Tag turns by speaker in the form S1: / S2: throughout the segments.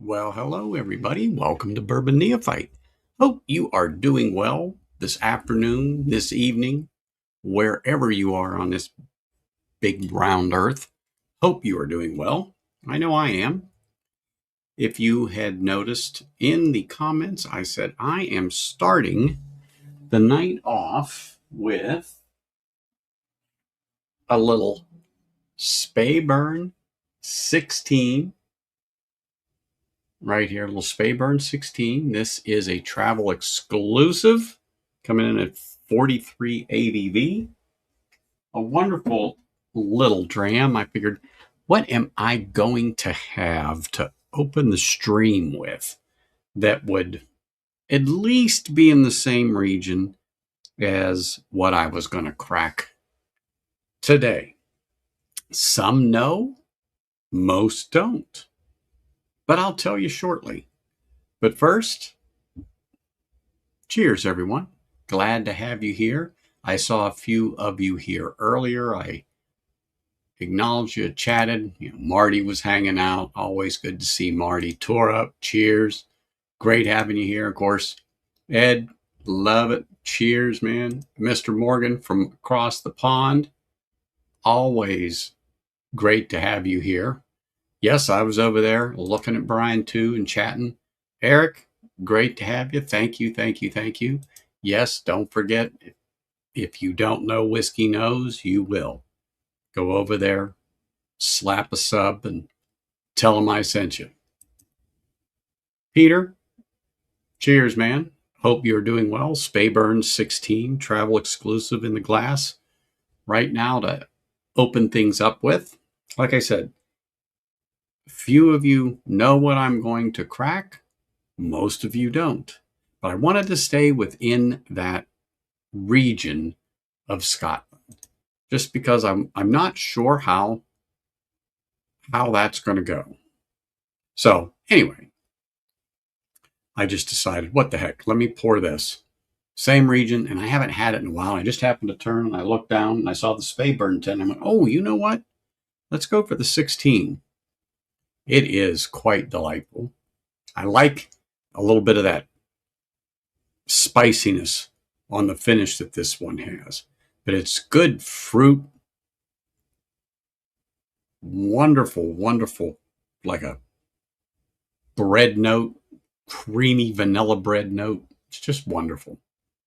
S1: Well, hello, everybody. Welcome to Bourbon Neophyte. Hope you are doing well this afternoon, this evening, wherever you are on this big round earth. Hope you are doing well. I know I am. If you had noticed in the comments, I said I am starting the night off with a little Speyburn 16 right here, a little Speyburn 16. This is a travel exclusive coming in at 43 ABV. A wonderful little dram. I figured, what am I going to have to open the stream with that would at least be in the same region as what I was going to crack today? Some know, most don't. But I'll tell you shortly. But first, cheers, everyone. Glad to have you here. I saw a few of you here earlier. I acknowledged you, chatted. Marty was hanging out. Always good to see Marty. Tore up. Cheers. Great having you here. Of course, Ed, love it. Cheers, man. Mr. Morgan from across the pond. Always great to have you here. Yes, I was over there looking at Brian too and chatting. Eric, great to have you. Thank you, thank you, thank you. Yes, don't forget, if you don't know Whiskey Knows, you will. Go over there, slap a sub, and tell them I sent you. Peter, cheers, man. Hope you're doing well. Speyburn 16, travel exclusive in the glass. Right now to open things up with. Like I said, few of you know what I'm going to crack. Most of you don't. But I wanted to stay within that region of Scotland, just because I'm not sure how that's going to go. So anyway, I just decided, what the heck? Let me pour this. Same region, and I haven't had it in a while. I just happened to turn and I looked down and I saw the Speyburn 10. I went, oh, you know what? Let's go for the 16. It is quite delightful. I like a little bit of that spiciness on the finish that this one has, but it's good fruit. Wonderful, like a bread note, creamy vanilla bread note. It's just wonderful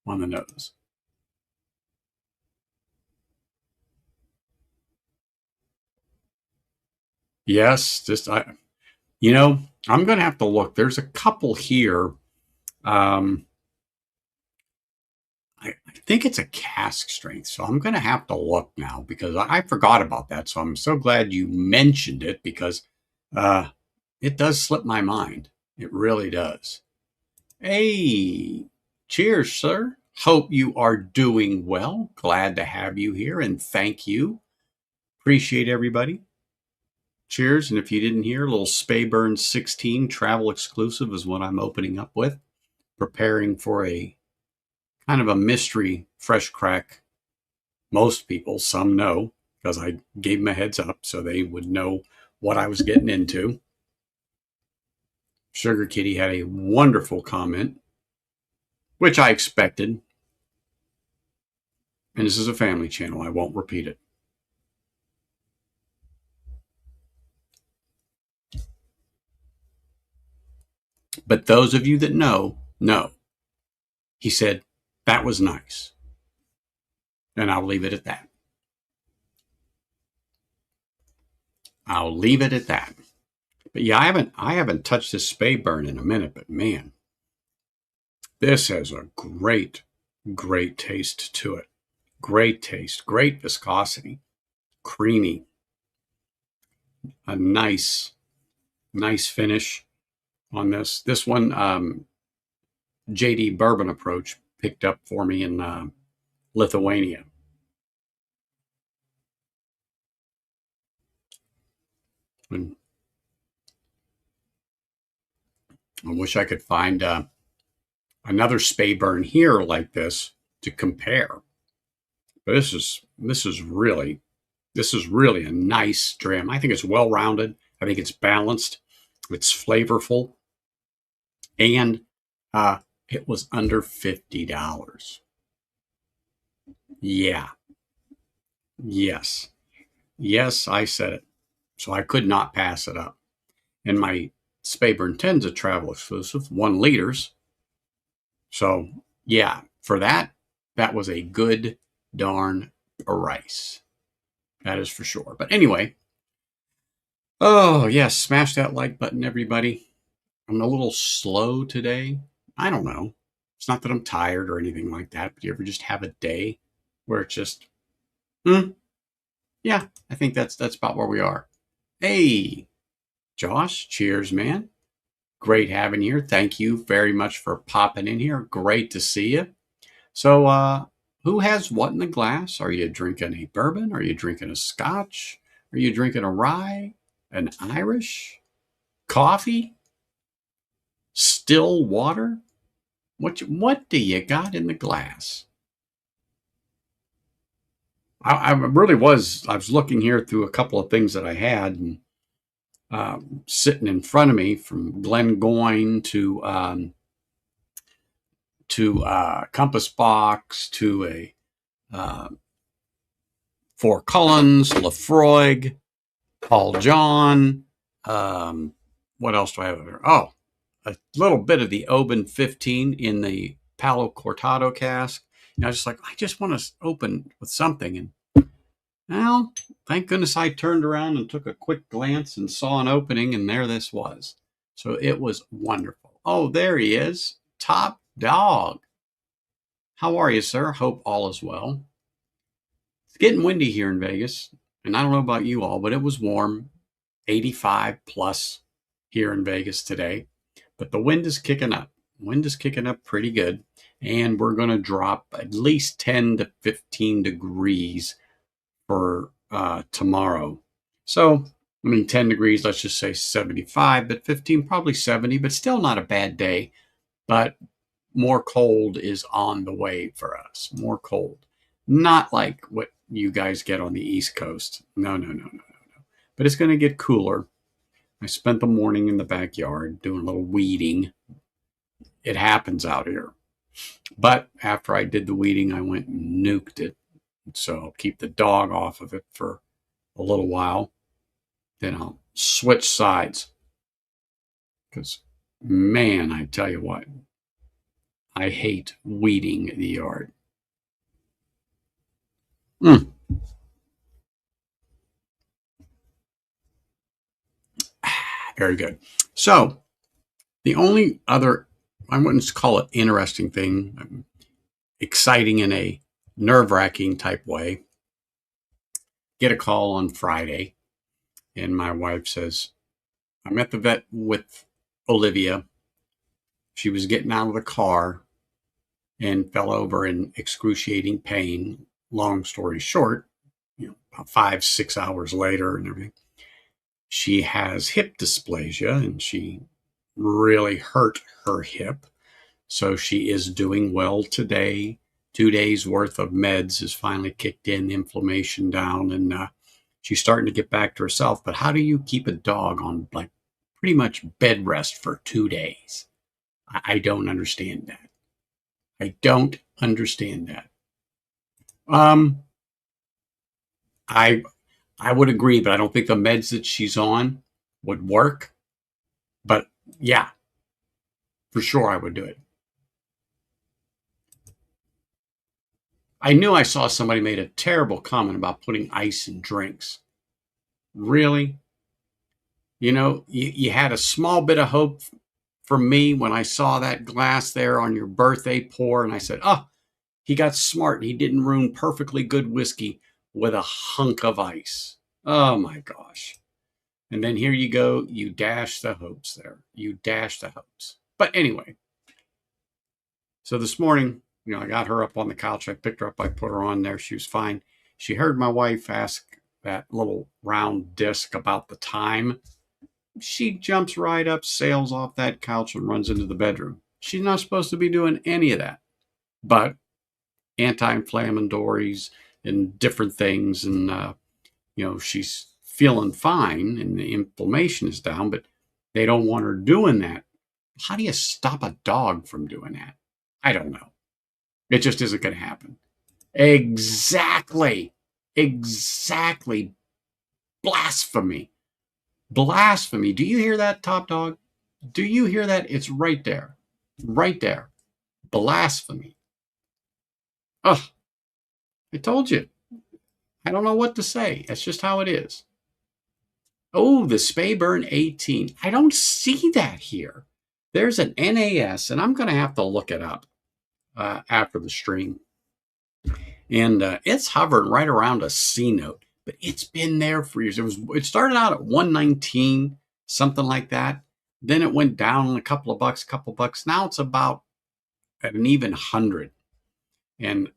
S1: on the nose. Yes, I'm going to have to look. There's a couple here. Um, I think it's a cask strength, so I'm going to have to look now because I forgot about that. So I'm so glad you mentioned it because it does slip my mind. It really does. Hey, cheers, sir. Hope you are doing well. Glad to have you here and thank you. Appreciate everybody. Cheers. And if you didn't hear, a little Speyburn 16 travel exclusive is what I'm opening up with. Preparing for a kind of a mystery fresh crack. Most people, some know, because I gave them a heads up so they would know what I was getting into. Sugar Kitty had a wonderful comment, which I expected. And this is a family channel. I won't repeat it. But those of you that know. He said, that was nice. And I'll leave it at that. I'll leave it at that. But yeah, I haven't touched this Speyburn in a minute, but man, this has a great taste to it. Great taste, great viscosity, creamy, a nice finish on this. This one, JD Bourbon Approach picked up for me in Lithuania. And I wish I could find another Speyburn here like this to compare. But this is really a nice dram. I think it's well rounded. I think it's balanced. It's flavorful, and it was under $50. Yeah. Yes. Yes, I said it. So I could not pass it up. And my Spayburn 10's a travel exclusive, 1 liters. So yeah, for that, that was a good darn rice. That is for sure. But anyway, oh yes, smash that like button, everybody. I'm a little slow today. I don't know. It's not that I'm tired or anything like that, but you ever just have a day where it's just, yeah, I think that's about where we are. Hey, Josh, cheers, man. Great having you here. Thank you very much for popping in here. Great to see you. So, who has what in the glass? Are you drinking a bourbon? Are you drinking a scotch? Are you drinking a rye? An Irish? Coffee? Still water? What do you got in the glass? I really was. I was looking here through a couple of things that I had, and sitting in front of me, from Glengoyne to Compass Box to a Four Cullens, Lafroig, Paul John. What else do I have over here? Oh, a little bit of the Oban 15 in the Palo Cortado cask. I was just like, I just want to open with something. And well, thank goodness I turned around and took a quick glance and saw an opening, and there this was. So it was wonderful. Oh, there he is. Top Dog. How are you, sir? Hope all is well. It's getting windy here in Vegas, and I don't know about you all, but it was warm, 85 plus here in Vegas today. But the wind is kicking up. Wind is kicking up pretty good, and we're going to drop at least 10 to 15 degrees for tomorrow. So, I mean, 10 degrees, let's just say 75, but 15, probably 70, but still not a bad day. But more cold is on the way for us. More cold. Not like what you guys get on the East Coast. No. But it's going to get cooler. I spent the morning in the backyard doing a little weeding. It happens out here. But after I did the weeding, I went and nuked it. So I'll keep the dog off of it for a little while. Then I'll switch sides. Because, man, I tell you what, I hate weeding the yard. Very good. So the only other, I wouldn't call it interesting thing, exciting in a nerve-wracking type way, get a call on Friday, and my wife says, I'm at the vet with Olivia. She was getting out of the car and fell over in excruciating pain. Long story short, about 5-6 hours later and everything, she has hip dysplasia, and she really hurt her hip. So she is doing well today. 2 days worth of meds has finally kicked in, inflammation down, and she's starting to get back to herself. But how do you keep a dog on like pretty much bed rest for 2 days? I don't understand that. I don't understand that. I would agree, but I don't think the meds that she's on would work. But yeah, for sure I would do it. I knew I saw somebody made a terrible comment about putting ice in drinks. Really? You had a small bit of hope from me when I saw that glass there on your birthday pour, and I said, oh, he got smart. He didn't ruin perfectly good whiskey with a hunk of ice. Oh my gosh. And then here you go. You dash the hopes there. You dash the hopes. But anyway, so this morning, I got her up on the couch. I picked her up. I put her on there. She was fine. She heard my wife ask that little round disc about the time. She jumps right up, sails off that couch, and runs into the bedroom. She's not supposed to be doing any of that. But anti-inflammatories and different things, and she's feeling fine, and the inflammation is down. But They don't want her doing that. How do you stop a dog from doing that? I don't know. It just isn't going to happen. Exactly. Exactly. Blasphemy. Blasphemy. Do you hear that, Top Dog? Do you hear that? It's right there. Right there. Blasphemy. Ugh. I told you. I don't know what to say. That's just how it is. Oh, the Spayburn 18. I don't see that here. There's an NAS, and I'm going to have to look it up after the stream. And it's hovering right around a C note, but it's been there for years. It started out at 119, something like that. Then it went down a couple of bucks. Now it's about at an even 100. And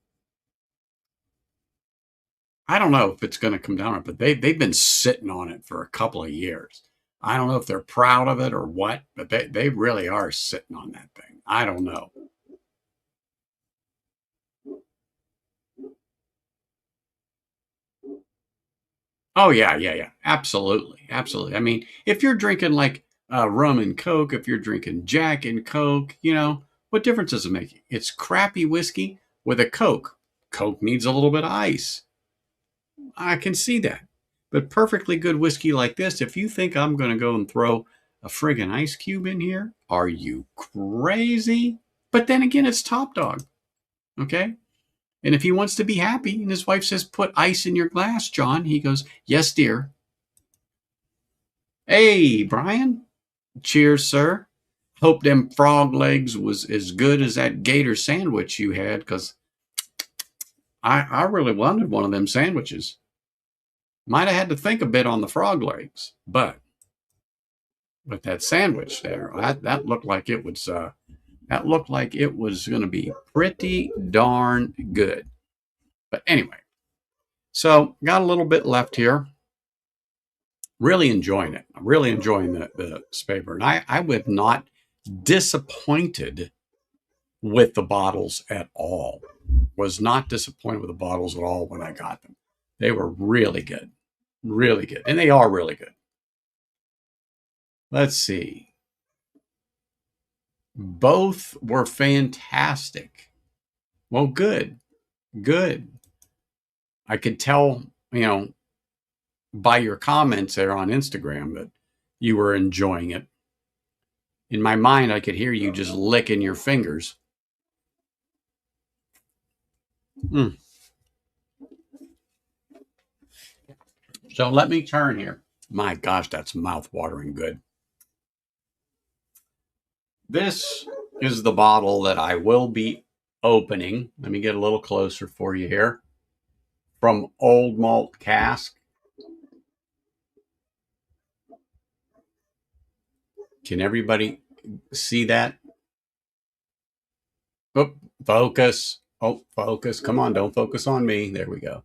S1: I don't know if it's going to come down, but they've been sitting on it for a couple of years. I don't know if they're proud of it or what, but they really are sitting on that thing. I don't know. Oh yeah, absolutely. I mean, if you're drinking like rum and Coke, if you're drinking Jack and Coke, what difference does it make? It's crappy whiskey with a Coke. Coke needs a little bit of ice. I can see that. But perfectly good whiskey like this, if you think I'm going to go and throw a friggin' ice cube in here, are you crazy? But then again, it's Top Dog. Okay? And if he wants to be happy and his wife says, put ice in your glass, John, he goes, yes, dear. Hey, Brian. Cheers, sir. Hope them frog legs was as good as that gator sandwich you had, because I really wanted one of them sandwiches. Might have had to think a bit on the frog legs, but that sandwich there, that looked like it was going to be pretty darn good. But anyway, so got a little bit left here. Really enjoying it. I'm really enjoying the Spayburn. I was not disappointed with the bottles at all. Was not disappointed with the bottles at all when I got them. They were really good. Really good. And they are really good. Let's see. Both were fantastic. Well, good. Good. I could tell, by your comments there on Instagram that you were enjoying it. In my mind, I could hear you just licking your fingers. So let me turn here. My gosh, that's mouth-watering good. This is the bottle that I will be opening. Let me get a little closer for you here. From Old Malt Cask. Can everybody see that? Oh, focus. Oh, focus. Come on, don't focus on me. There we go.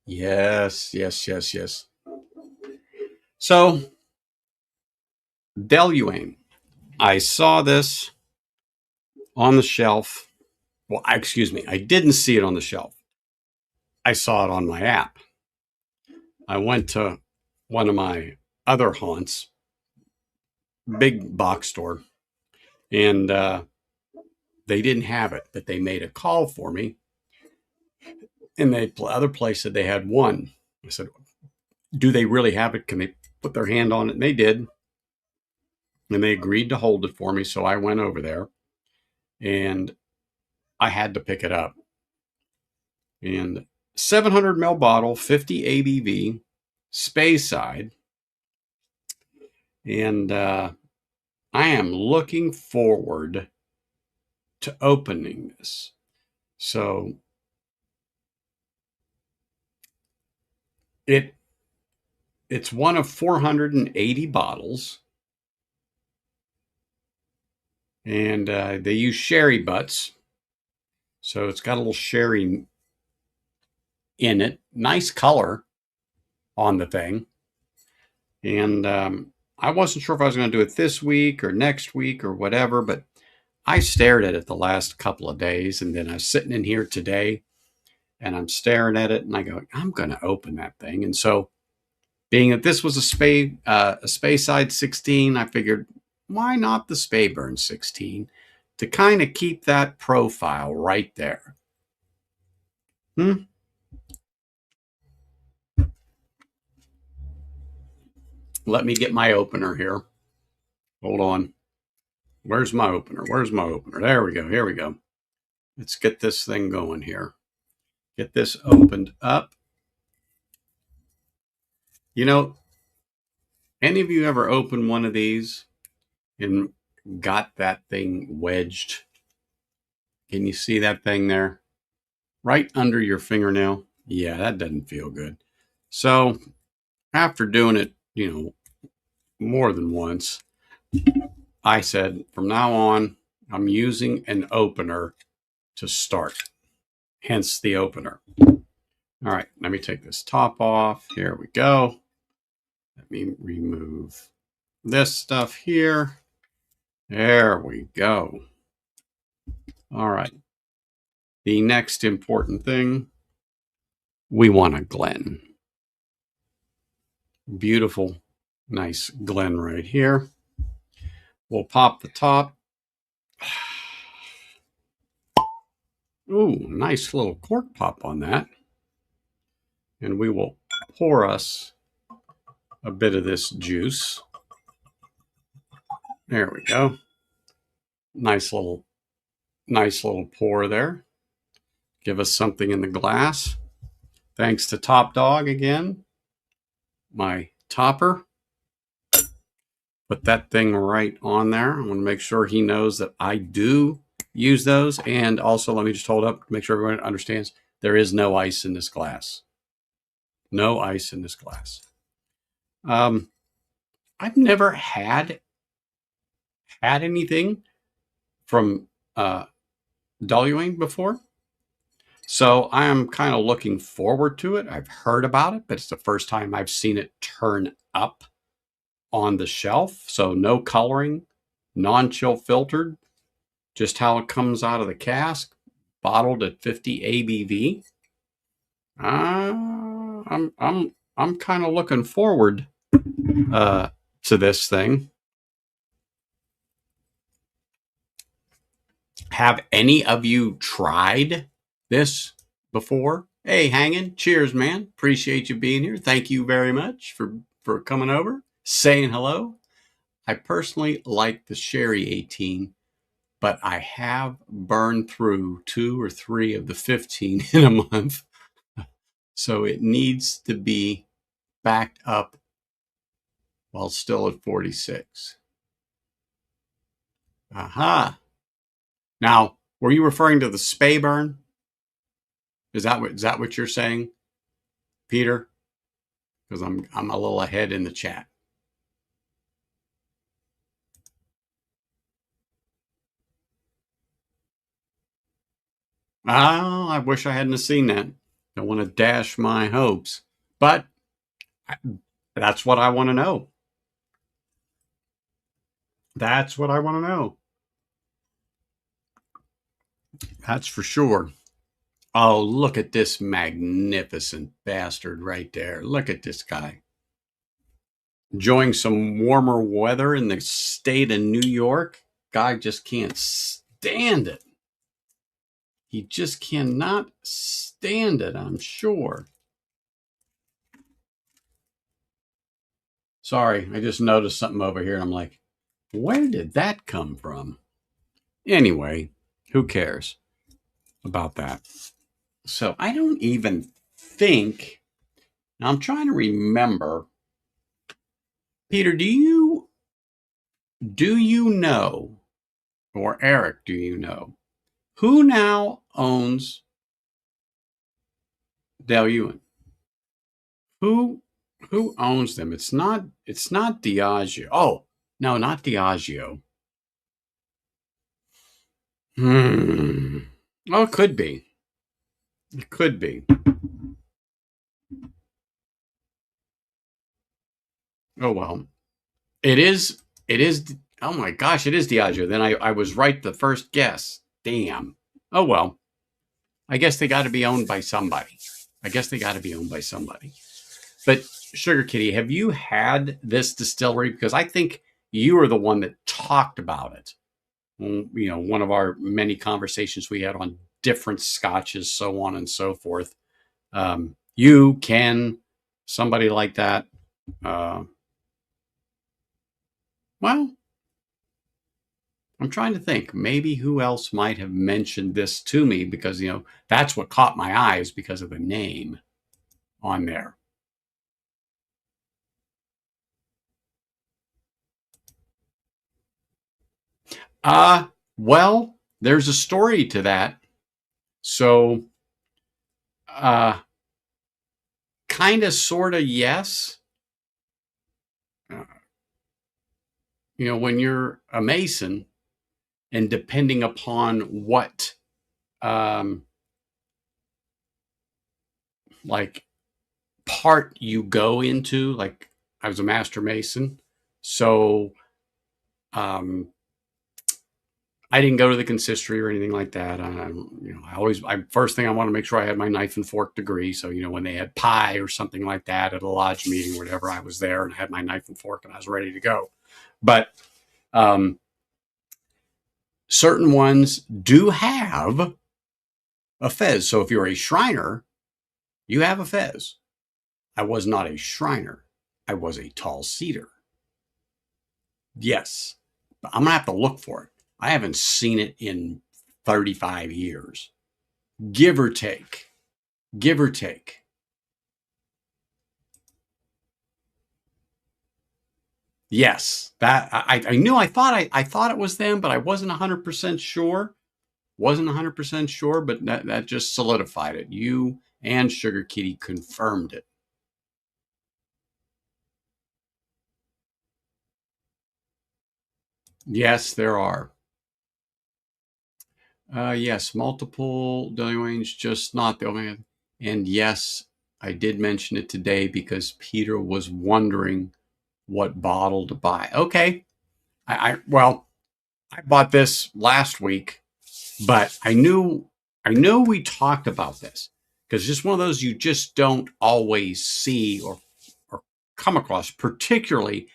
S1: Yes. So, Deluane. I saw this on the shelf. Well, excuse me. I didn't see it on the shelf. I saw it on my app. I went to one of my other haunts, big box store, and they didn't have it, but they made a call for me. And the other place said they had one. I said, do they really have it? Can they put their hand on it? And they did. And they agreed to hold it for me. So I went over there and I had to pick it up. And 700 ml bottle, 50 ABV, Speyside. And I am looking forward to opening this. So it's one of 480 bottles. And they use sherry butts. So it's got a little sherry in it. Nice color on the thing. And I wasn't sure if I was going to do it this week or next week or whatever, but I stared at it the last couple of days. And then I was sitting in here today and I'm staring at it, and I go, I'm going to open that thing. And so, being that this was a Speyside 16, I figured, why not the Speyburn 16 to kind of keep that profile right there? Let me get my opener here. Hold on. Where's my opener? Where's my opener? There we go. Here we go. Let's get this thing going here. Get this opened up. You know, any of you ever opened one of these and got that thing wedged? Can you see that thing there? Right under your fingernail? Yeah, that doesn't feel good. So after doing it, more than once, I said, from now on, I'm using an opener to start. Hence the opener. All right, let me take this top off. Here we go. Let me remove this stuff here. There we go. All right. The next important thing, we want a Glen. Beautiful, nice Glen right here. We'll pop the top. Ooh, nice little cork pop on that. And we will pour us a bit of this juice. There we go. Nice little pour there. Give us something in the glass. Thanks to Top Dog again, my topper. Put that thing right on there. I want to make sure he knows that I do use those. And also, let me just hold up to make sure everyone understands there is no ice in this glass. No ice in this glass. I've never had anything from Diluing before. So I am kind of looking forward to it. I've heard about it, but it's the first time I've seen it turn up on the shelf. So no coloring, non-chill filtered, just how it comes out of the cask, bottled at 50 ABV. I'm kind of looking forward to this thing. Have any of you tried this before? Hey, Hangin', cheers, man. Appreciate you being here. Thank you very much for coming over, saying hello. I personally like the Sherry 18, but I have burned through 2 or 3 of the 15 in a month. So it needs to be backed up while still at 46. Aha. Now, were you referring to the Speyburn? Is that what you're saying, Peter? Because I'm a little ahead in the chat. Oh, I wish I hadn't seen that. Don't want to dash my hopes, but that's what I want to know. That's what I want to know. That's for sure. Oh, look at this magnificent bastard right there. Look at this guy. Enjoying some warmer weather in the state of New York. Guy just can't stand it. He just cannot stand it, I'm sure. Sorry, I just noticed something over here and I'm like, where did that come from? Anyway, who cares about that? So I don't even think, now I'm trying to remember, Peter, do you know, or Eric, do you know, who now owns Diluing? Who owns them? It's not Diageo. Oh, no, not Diageo. Oh, it could be. It could be. Oh well. It is oh my gosh, it is Diageo. Then I was right the first guess. Damn. Oh well. I guess they got to be owned by somebody. I guess they got to be owned by somebody. But Sugar Kitty, have you had this distillery? Because I think you were the one that talked about it. You know, one of our many conversations we had on different scotches, so on and so forth. You, Ken, somebody like that. Uh, well, I'm trying to think. Maybe who else might have mentioned this to me because, you know, that's what caught my eyes because of the name on there. Well, there's a story to that. So, uh, kind of, sort of, yes. Uh, you know, when you're a Mason and depending upon what, um, like, part you go into, like, I was a master Mason. So, um, I didn't go to the consistory or anything like that. You know, first thing I want to make sure I had my knife and fork degree. So, you know, when they had pie or something like that at a lodge meeting or whatever, I was there and I had my knife and fork and I was ready to go. But um, certain ones do have a fez. So if you're a Shriner, you have a fez. I was not a Shriner. I was a tall cedar. Yes. But I'm going to have to look for it. I haven't seen it in 35 years, give or take. Give or take. Yes, that I knew. I thought it was them, but I wasn't 100% sure. Wasn't 100% sure, but that just solidified it. You and Sugar Kitty confirmed it. Yes, there are. Yes, multiple range, just not the Omega. And yes, I did mention it today because Peter was wondering what bottle to buy. Okay, well, I bought this last week, but I know we talked about this because it's just one of those you just don't always see or come across, particularly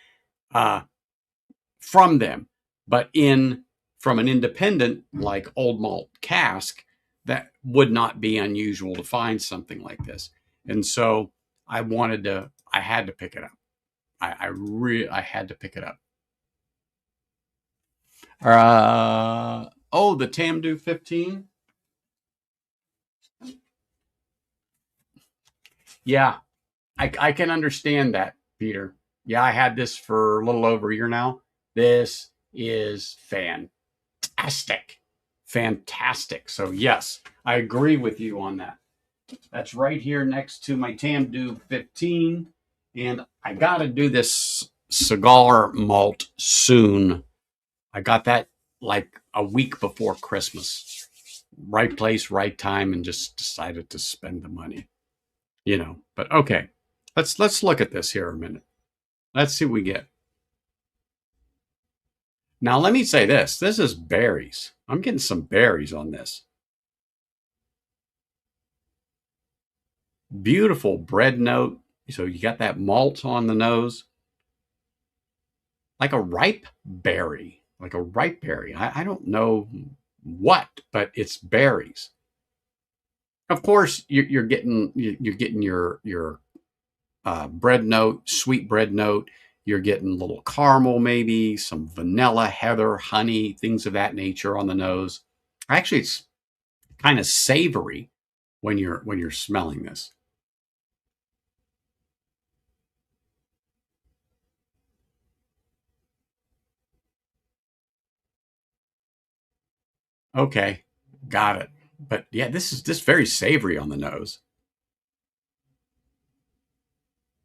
S1: uh, from them. But in from an independent like Old Malt Cask, that would not be unusual to find something like this. And so I had to pick it up. I had to pick it up. Oh, the Tamdu 15. Yeah, I can understand that, Peter. Yeah, I had this for a little over a year now. This is fantastic. Fantastic. So, yes, I agree with you on that. That's right here next to my Tamdu 15. And I got to do this cigar malt soon. I got that like a week before Christmas. Right place, right time, and just decided to spend the money, you know. But okay, let's look at this here a minute. Let's see what we get. Now let me say this. This is berries. I'm getting some berries on this. Beautiful bread note. So you got that malt on the nose, like a ripe berry. Like a ripe berry. I don't know what, but it's berries. Of course, you're getting your bread note, sweet bread note. You're getting a little caramel, maybe some vanilla, heather, honey, things of that nature on the nose. Actually, it's kind of savory when you're smelling this. Okay, got it. But yeah, this very savory on the nose.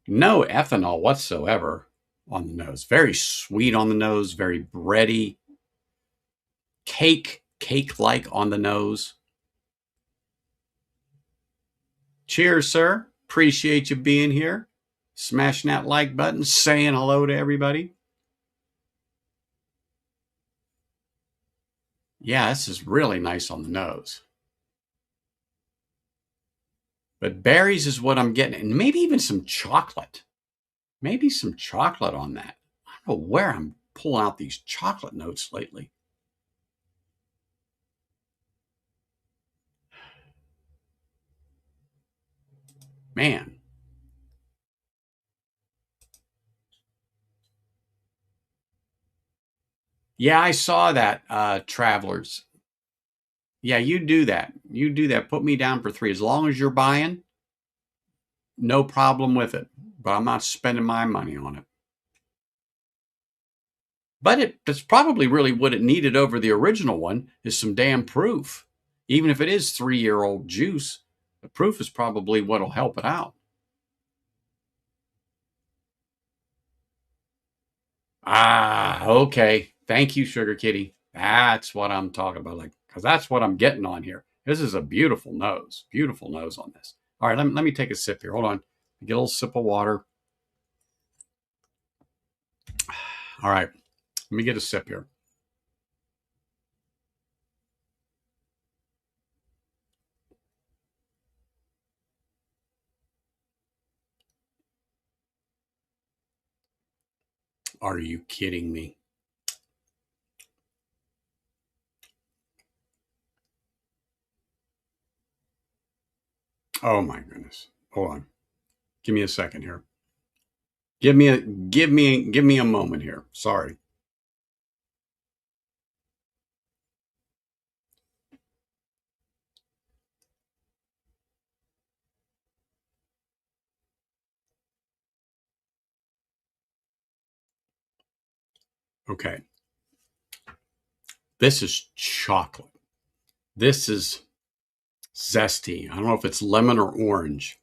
S1: No ethanol whatsoever on the nose. Very sweet on the nose, very bready, cake like on the nose. Cheers, sir. Appreciate you being here. Smashing that like button, saying hello to everybody. Yeah, this is really nice on the nose. But berries is what I'm getting. And maybe even some chocolate. Maybe some chocolate on that. I don't know where I'm pulling out these chocolate notes lately. Man. Yeah, I saw that, Travelers. Yeah, you do that. You do that. Put me down for 3. As long as you're buying, no problem with it. But I'm not spending my money on it. But it's probably really what it needed over the original one is some damn proof. Even if it is 3-year-old juice, the proof is probably what'll help it out. Ah, okay. Thank you, Sugar Kitty. That's what I'm talking about. Like, because that's what I'm getting on here. This is a beautiful nose. Beautiful nose on this. All right, let me take a sip here. Hold on. Get a little sip of water. All right. Let me get a sip here. Are you kidding me? Oh my goodness. Hold on. Give me a second here. Give me a moment here. Sorry. Okay. This is chocolate. This is zesty. I don't know if it's lemon or orange,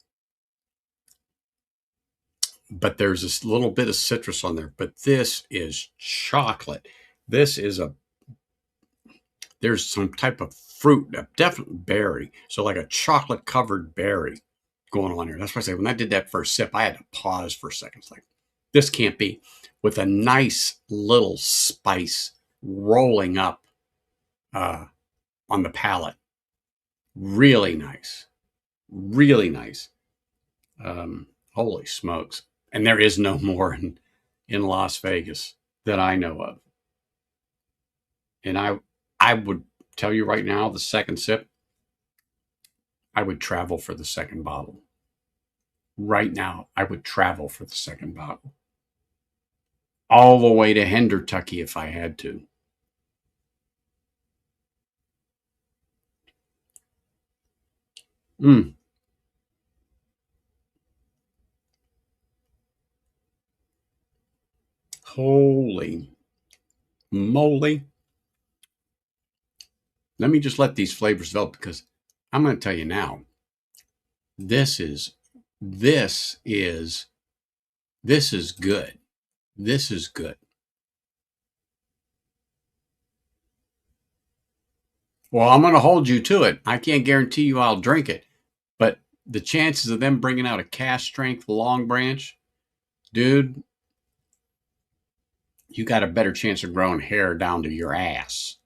S1: but there's this little bit of citrus on there. But this is chocolate. This is there's some type of fruit, a definite berry. So like a chocolate covered berry going on here. That's why I say when I did that first sip, I had to pause for a second. It's like, this can't be, with a nice little spice rolling up on the palate. Really nice. Really nice. Holy smokes. And there is no more in Las Vegas that I know of. And I would tell you right now, the second sip, I would travel for the second bottle. Right now, I would travel for the second bottle. All the way to Hendertucky if I had to. Mm. Holy moly. Let me just let these flavors develop because I'm going to tell you now, this is, this is, this is good. This is good. Well, I'm going to hold you to it. I can't guarantee you I'll drink it, but the chances of them bringing out a cast strength long branch, dude, you got a better chance of growing hair down to your ass.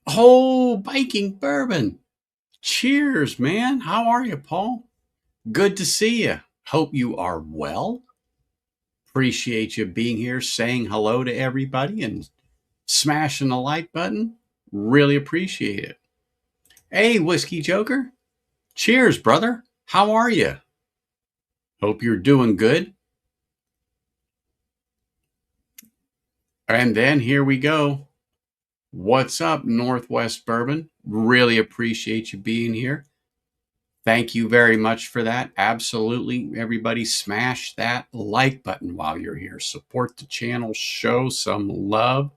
S1: Oh, biking bourbon. Cheers, man. How are you, Paul? Good to see you. Hope you are well. Appreciate you being here, saying hello to everybody and smashing the like button. Really appreciate it. Hey, Whiskey Joker. Cheers, brother. How are you? Hope you're doing good. And then here we go. What's up, Northwest Bourbon? Really appreciate you being here. Thank you very much for that. Absolutely. Everybody smash that like button while you're here. Support the channel, show some love,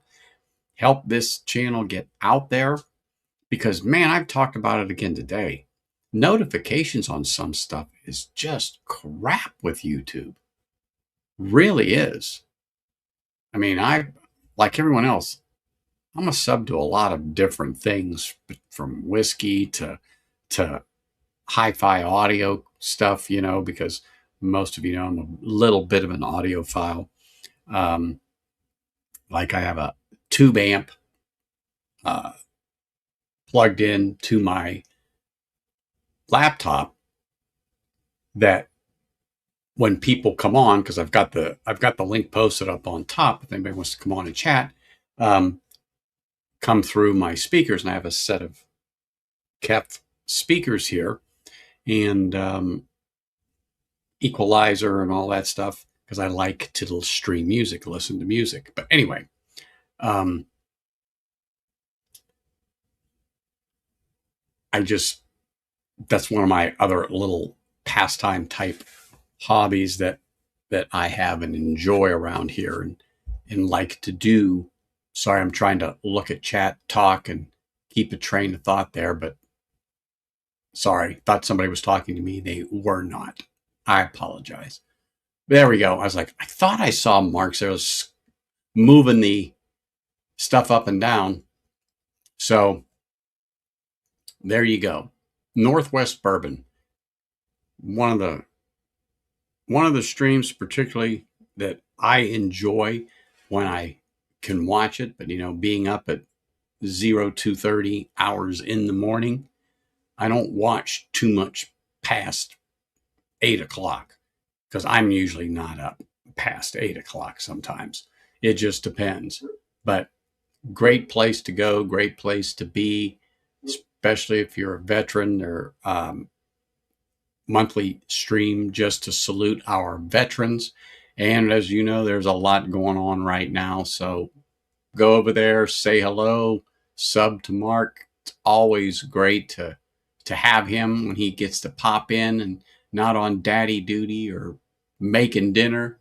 S1: help this channel get out there because, man, I've talked about it again today. Notifications on some stuff is just crap with YouTube. Really is. I mean, like everyone else, I'm a sub to a lot of different things from whiskey to hi-fi audio stuff, because most of you know I'm a little bit of an audiophile. Um, like I have a tube amp uh, plugged in to my laptop that when people come on, because I've got the link posted up on top if anybody wants to come on and chat, come through my speakers, and I have a set of kept speakers here and equalizer and all that stuff, because I like to stream music, listen to music. But anyway, that's one of my other little pastime type hobbies that I have and enjoy around here and like to do. Sorry, I'm trying to look at chat, talk, and keep a train of thought there, but sorry, thought somebody was talking to me. They were not. I apologize. There we go. I was like, I thought I saw Mark there was moving the stuff up and down. So there you go. Northwest Bourbon. One of the streams particularly that I enjoy when I can watch it, but being up at 2:30 hours in the morning, I don't watch too much past 8 o'clock, because I'm usually not up past 8 o'clock sometimes. It just depends. But great place to go, great place to be, especially if you're a veteran. Or monthly stream just to salute our veterans. And as you know, there's a lot going on right now. So go over there, say hello, sub to Mark. It's always great to have him when he gets to pop in and not on daddy duty or making dinner.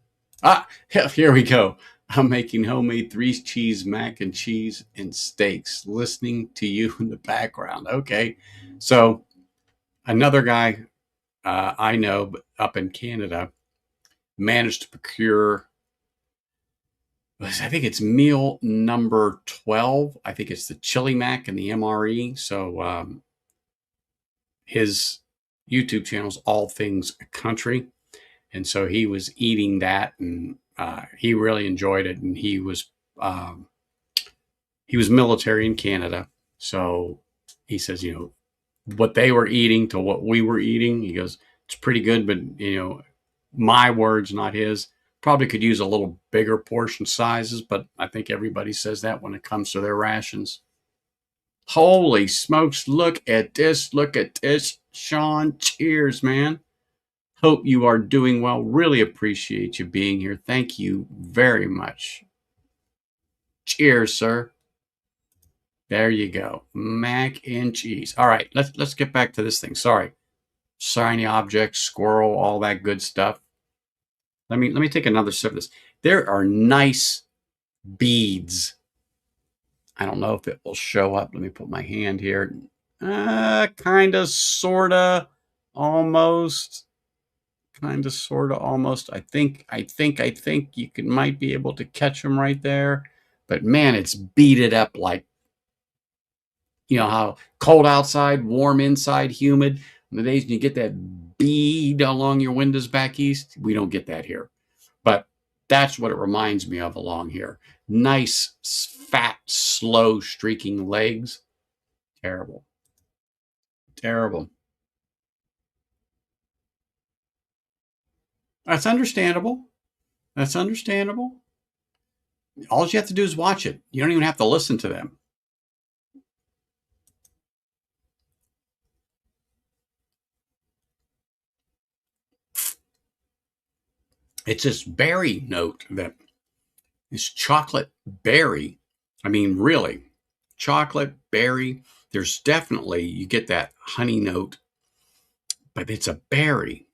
S1: Here we go. I'm making homemade 3-cheese mac and cheese and steaks, listening to you in the background. Okay. So another guy I know, but up in Canada, managed to procure, I think it's meal number 12. I think it's the chili mac and the MRE. So his YouTube channel is All Things Country. And so he was eating that, and he really enjoyed it. And he was military in Canada. So he says, what they were eating to what we were eating, he goes, it's pretty good, but my words, not his, probably could use a little bigger portion sizes, but I think everybody says that when it comes to their rations. Holy smokes, look at this, Sean. Cheers, man. Hope you are doing well. Really appreciate you being here. Thank you very much. Cheers, sir. There you go. Mac and cheese. All right, let's get back to this thing. Sorry. Shiny objects, squirrel, all that good stuff. Let me take another sip of this. There are nice beads. I don't know if it will show up. Let me put my hand here. Kind of, sort of, almost. Kind of, sort of, almost. I think you might be able to catch them right there. But man, it's beaded up like, how cold outside, warm inside, humid. On the days when you get that bead along your windows back east, we don't get that here. But that's what it reminds me of along here. Nice, fat, slow, streaking legs. Terrible. Terrible. That's understandable. That's understandable. All you have to do is watch it. You don't even have to listen to them. It's this berry note that is chocolate berry. I mean, really, chocolate berry. There's definitely, you get that honey note, but it's a berry.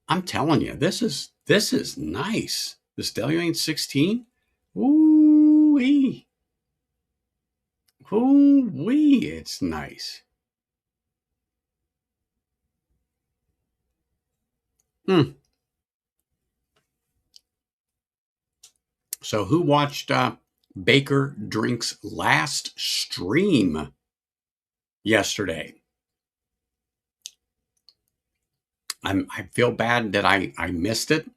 S1: I'm telling you, this is nice. This Deluane 16. Ooh-wee. Ooh-wee, it's nice. So who watched Baker Drink's last stream yesterday? I feel bad that I missed it.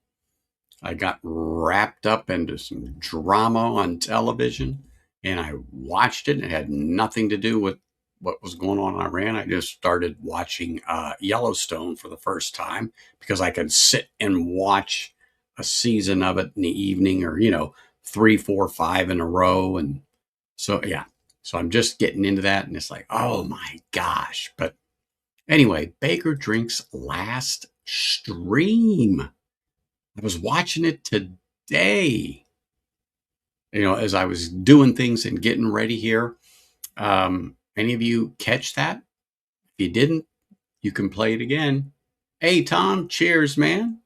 S1: I got wrapped up into some drama on television, and I watched it, and it had nothing to do with what was going on in Iran, I just started watching Yellowstone for the first time because I could sit and watch a season of it in the evening, or three, four, five in a row. And so yeah, so I'm just getting into that, and it's like, oh my gosh. But anyway, Baker Drink's last stream, I was watching it today, as I was doing things and getting ready here. Any of you catch that? If you didn't, you can play it again. Hey, Tom, cheers, man.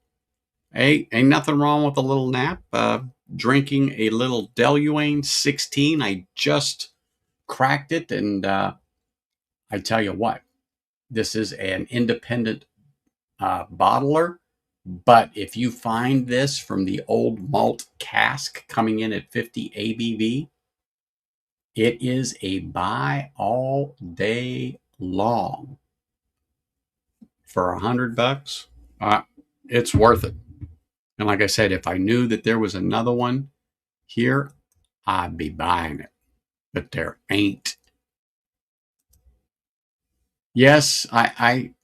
S1: Hey, ain't nothing wrong with a little nap. Drinking a little Deluane 16. I just cracked it, and I tell you what, this is an independent bottler. But if you find this from the old malt cask coming in at 50 ABV, it is a buy all day long. For $100, it's worth it. And like I said, if I knew that there was another one here, I'd be buying it. But there ain't. Yes, I'm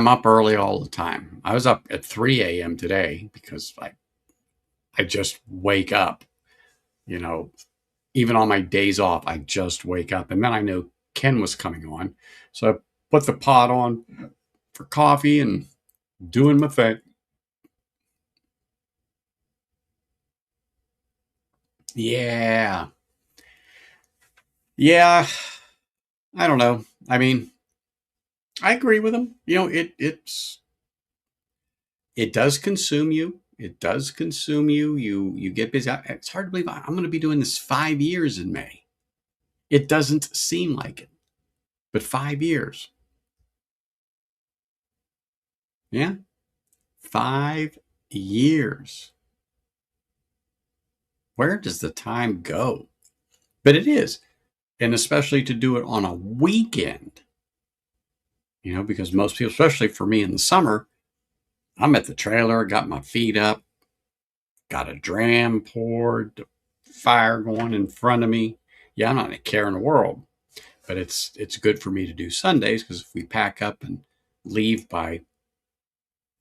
S1: up early all the time. I was up at 3 a.m. today because I just wake up, you know, even on my days off, I just wake up. And then I know Ken was coming on. So I put the pot on for coffee and doing my thing. Yeah. Yeah. I don't know. I mean, I agree with him. It does consume you. It does consume you. You get busy. It's hard to believe I'm going to be doing this 5 years in May. It doesn't seem like it, but 5 years. Yeah, 5 years. Where does the time go? But it is, and especially to do it on a weekend. Because most people, especially for me in the summer, I'm at the trailer, got my feet up, got a dram poured, the fire going in front of me. Yeah, I'm not a care in the world, but it's good for me to do Sundays because if we pack up and leave by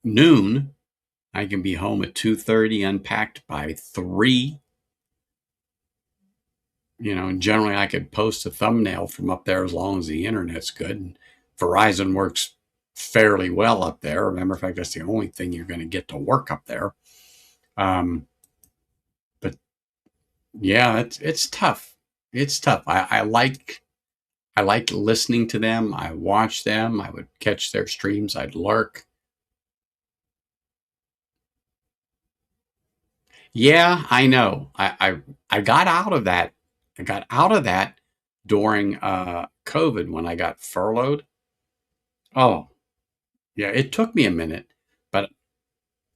S1: noon, I can be home at 2:30, unpacked by 3. And generally I could post a thumbnail from up there as long as the internet's good. And Verizon works fairly well up there. Remember, in fact, that's the only thing you're going to get to work up there. But yeah, it's tough. It's tough. I like listening to them. I watch them. I would catch their streams. I'd lurk. Yeah, I know. I got out of that. I got out of that during COVID when I got furloughed. Oh, yeah, it took me a minute, but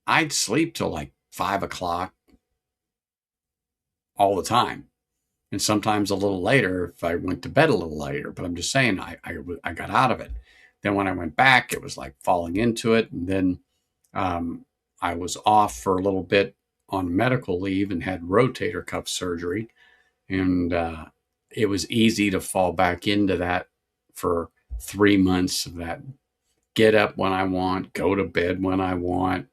S1: I'd sleep till like 5 o'clock all the time. And sometimes a little later if I went to bed a little later. But I'm just saying, I got out of it. Then when I went back, it was like falling into it. And then I was off for a little bit on medical leave and had rotator cuff surgery. And it was easy to fall back into that for 3 months of that. Get up when I want, go to bed when I want.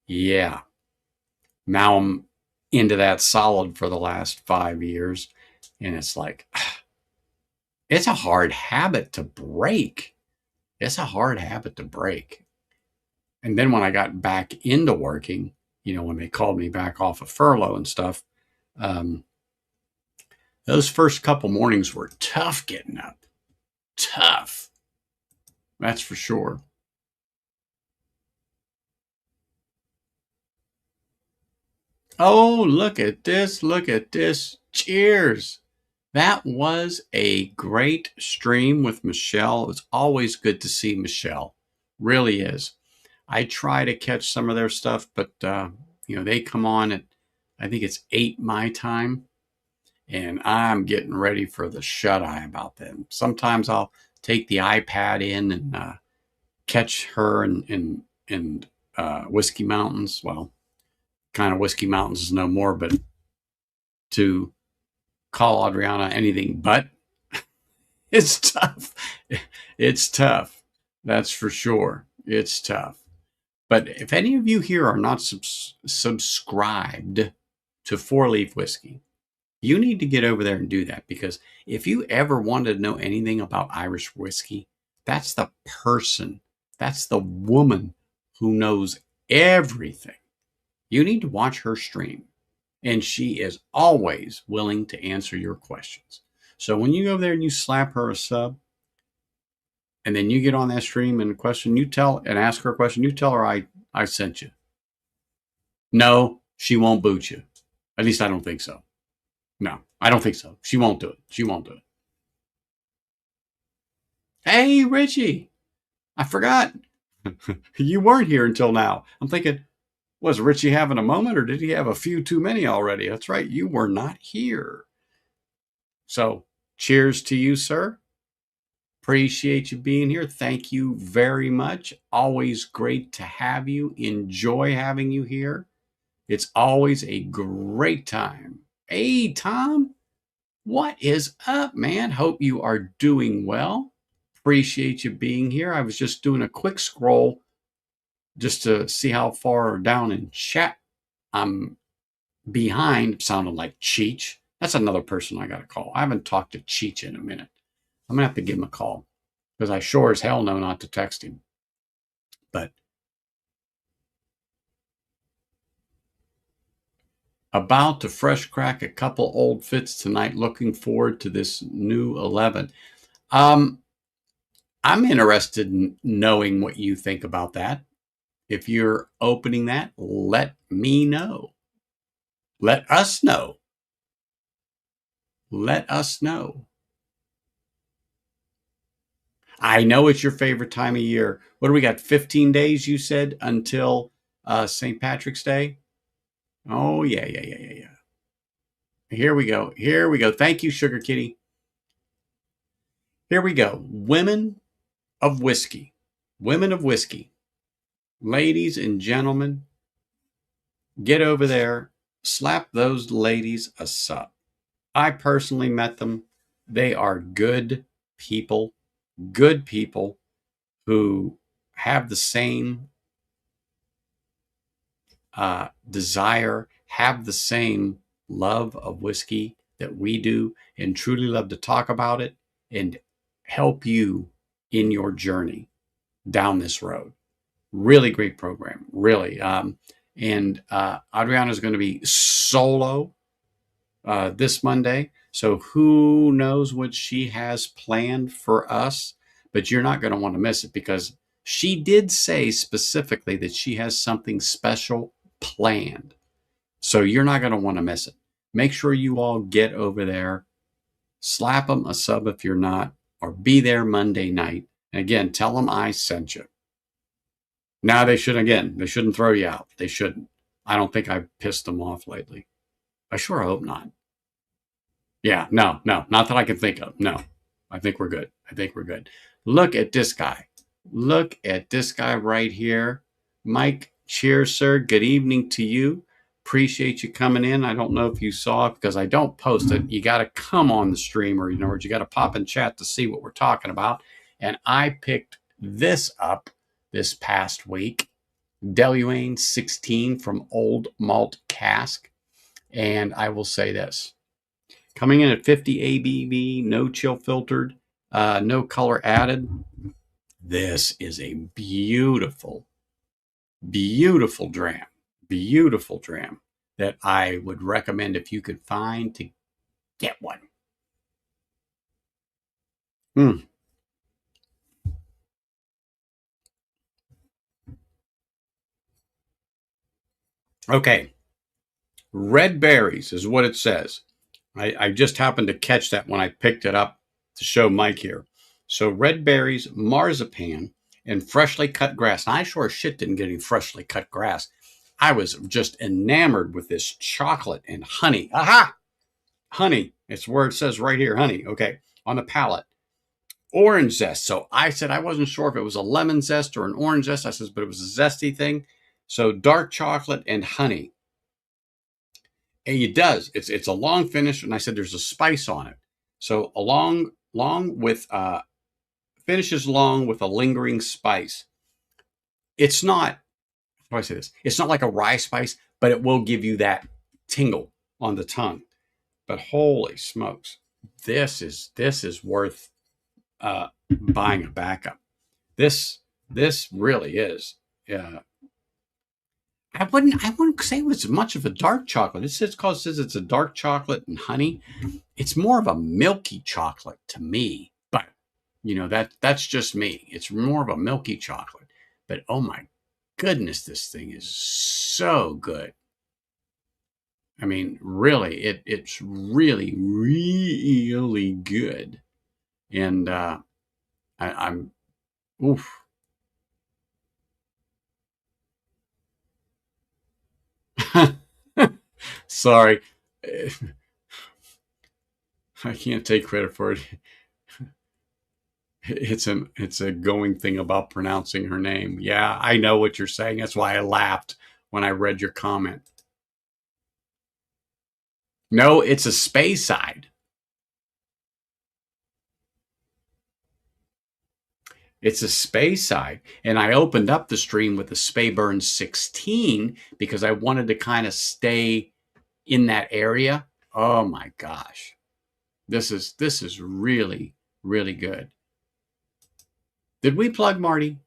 S1: Yeah. Now I'm into that solid for the last 5 years. And it's like, it's a hard habit to break. It's a hard habit to break. And then when I got back into working, when they called me back off of furlough and stuff, those first couple mornings were tough getting up. Tough. That's for sure. Oh, look at this. Look at this. Cheers. That was a great stream with Michelle. It was always good to see Michelle. Really is. I try to catch some of their stuff, but they come on at, I think it's 8 my time, and I'm getting ready for the shut eye about them. Sometimes I'll take the iPad in and catch her in Whiskey Mountains. Well, kind of Whiskey Mountains is no more, but to call Adriana anything but It's tough. It's tough. That's for sure. It's tough. But if any of you here are not subscribed to Four Leaf Whiskey, you need to get over there and do that, because if you ever wanted to know anything about Irish whiskey, that's the person, that's the woman who knows everything. You need to watch her stream, and she is always willing to answer your questions. So when you go there and you slap her a sub, and then you get on that stream and ask her a question, you tell her I sent you. No, she won't boot you. At least I don't think so. No, I don't think so. She won't do it. She won't do it. Hey, Richie, I forgot. You weren't here until now. I'm thinking, was Richie having a moment, or did he have a few too many already? That's right. You were not here. So cheers to you, sir. Appreciate you being here. Thank you very much. Always great to have you. Enjoy having you here. It's always a great time. Hey, Tom, what is up, man? Hope you are doing well. Appreciate you being here. I was just doing a quick scroll just to see how far down in chat I'm behind. Sounded like Cheech. That's another person I got to call. I haven't talked to Cheech in a minute. I'm going to have to give him a call, because I sure as hell know not to text him. But about to fresh crack a couple old fits tonight. Looking forward to this new 11. I'm interested in knowing what you think about that. If you're opening that, let me know. Let us know. Let us know. I know it's your favorite time of year. What do we got? 15 days, you said, until St. Patrick's Day? Oh, yeah. Here we go. Thank you, Sugar Kitty. Here we go. Women of whiskey. Women of whiskey. Ladies and gentlemen, get over there. Slap those ladies a sub. I personally met them. They are good people who have the same desire, have the same love of whiskey that we do, and truly love to talk about it and help you in your journey down this road. Really great program, really. And Adriana is going to be solo this Monday. So who knows what she has planned for us, but you're not going to want to miss it, because she did say specifically that she has something special planned. So you're not going to want to miss it. Make sure you all get over there, slap them a sub if you're not, or be there Monday night. And again, tell them I sent you. Now they shouldn't throw you out. They shouldn't. I don't think I've pissed them off lately. I sure hope not. Yeah, no, not that I can think of. No, I think we're good. Look at this guy. Look at this guy right here. Mike, cheers, sir. Good evening to you. Appreciate you coming in. I don't know if you saw it, because I don't post it. You got to come on the stream, or you got to pop in chat to see what we're talking about. And I picked this up this past week. Deluane 16 from Old Malt Cask. And I will say this. Coming in at 50 ABV, no chill filtered, no color added. This is a beautiful dram. Beautiful dram that I would recommend, if you could find, to get one. Okay. Red berries is what it says. I just happened to catch that when I picked it up to show Mike here. So red berries, marzipan, and freshly cut grass. And I sure as shit didn't get any freshly cut grass. I was just enamored with this chocolate and honey. Aha! Honey. It's where it says right here, honey. Okay. On the palate. Orange zest. So I said I wasn't sure if it was a lemon zest or an orange zest. I said, but it was a zesty thing. So dark chocolate and honey. And it does. It's a long finish, and I said there's a spice on it. So a long long with finishes long with a lingering spice. It's not, how do I say this? It's not like a rye spice, but it will give you that tingle on the tongue. But holy smokes, this is worth buying a backup. This really is. I wouldn't say it was much of a dark chocolate. It says it's a dark chocolate and honey. It's more of a milky chocolate to me. But that's just me. It's more of a milky chocolate. But oh my goodness, this thing is so good. I mean, really, it's really, really good. And I'm oof. Sorry. I can't take credit for it. It's a going thing about pronouncing her name. Yeah, I know what you're saying. That's why I laughed when I read your comment. No, it's a Speyside. It's a Speyside. And I opened up the stream with the Speyburn 16 because I wanted to kind of stay in that area. Oh my gosh. This is really, really good. Did we plug Marty?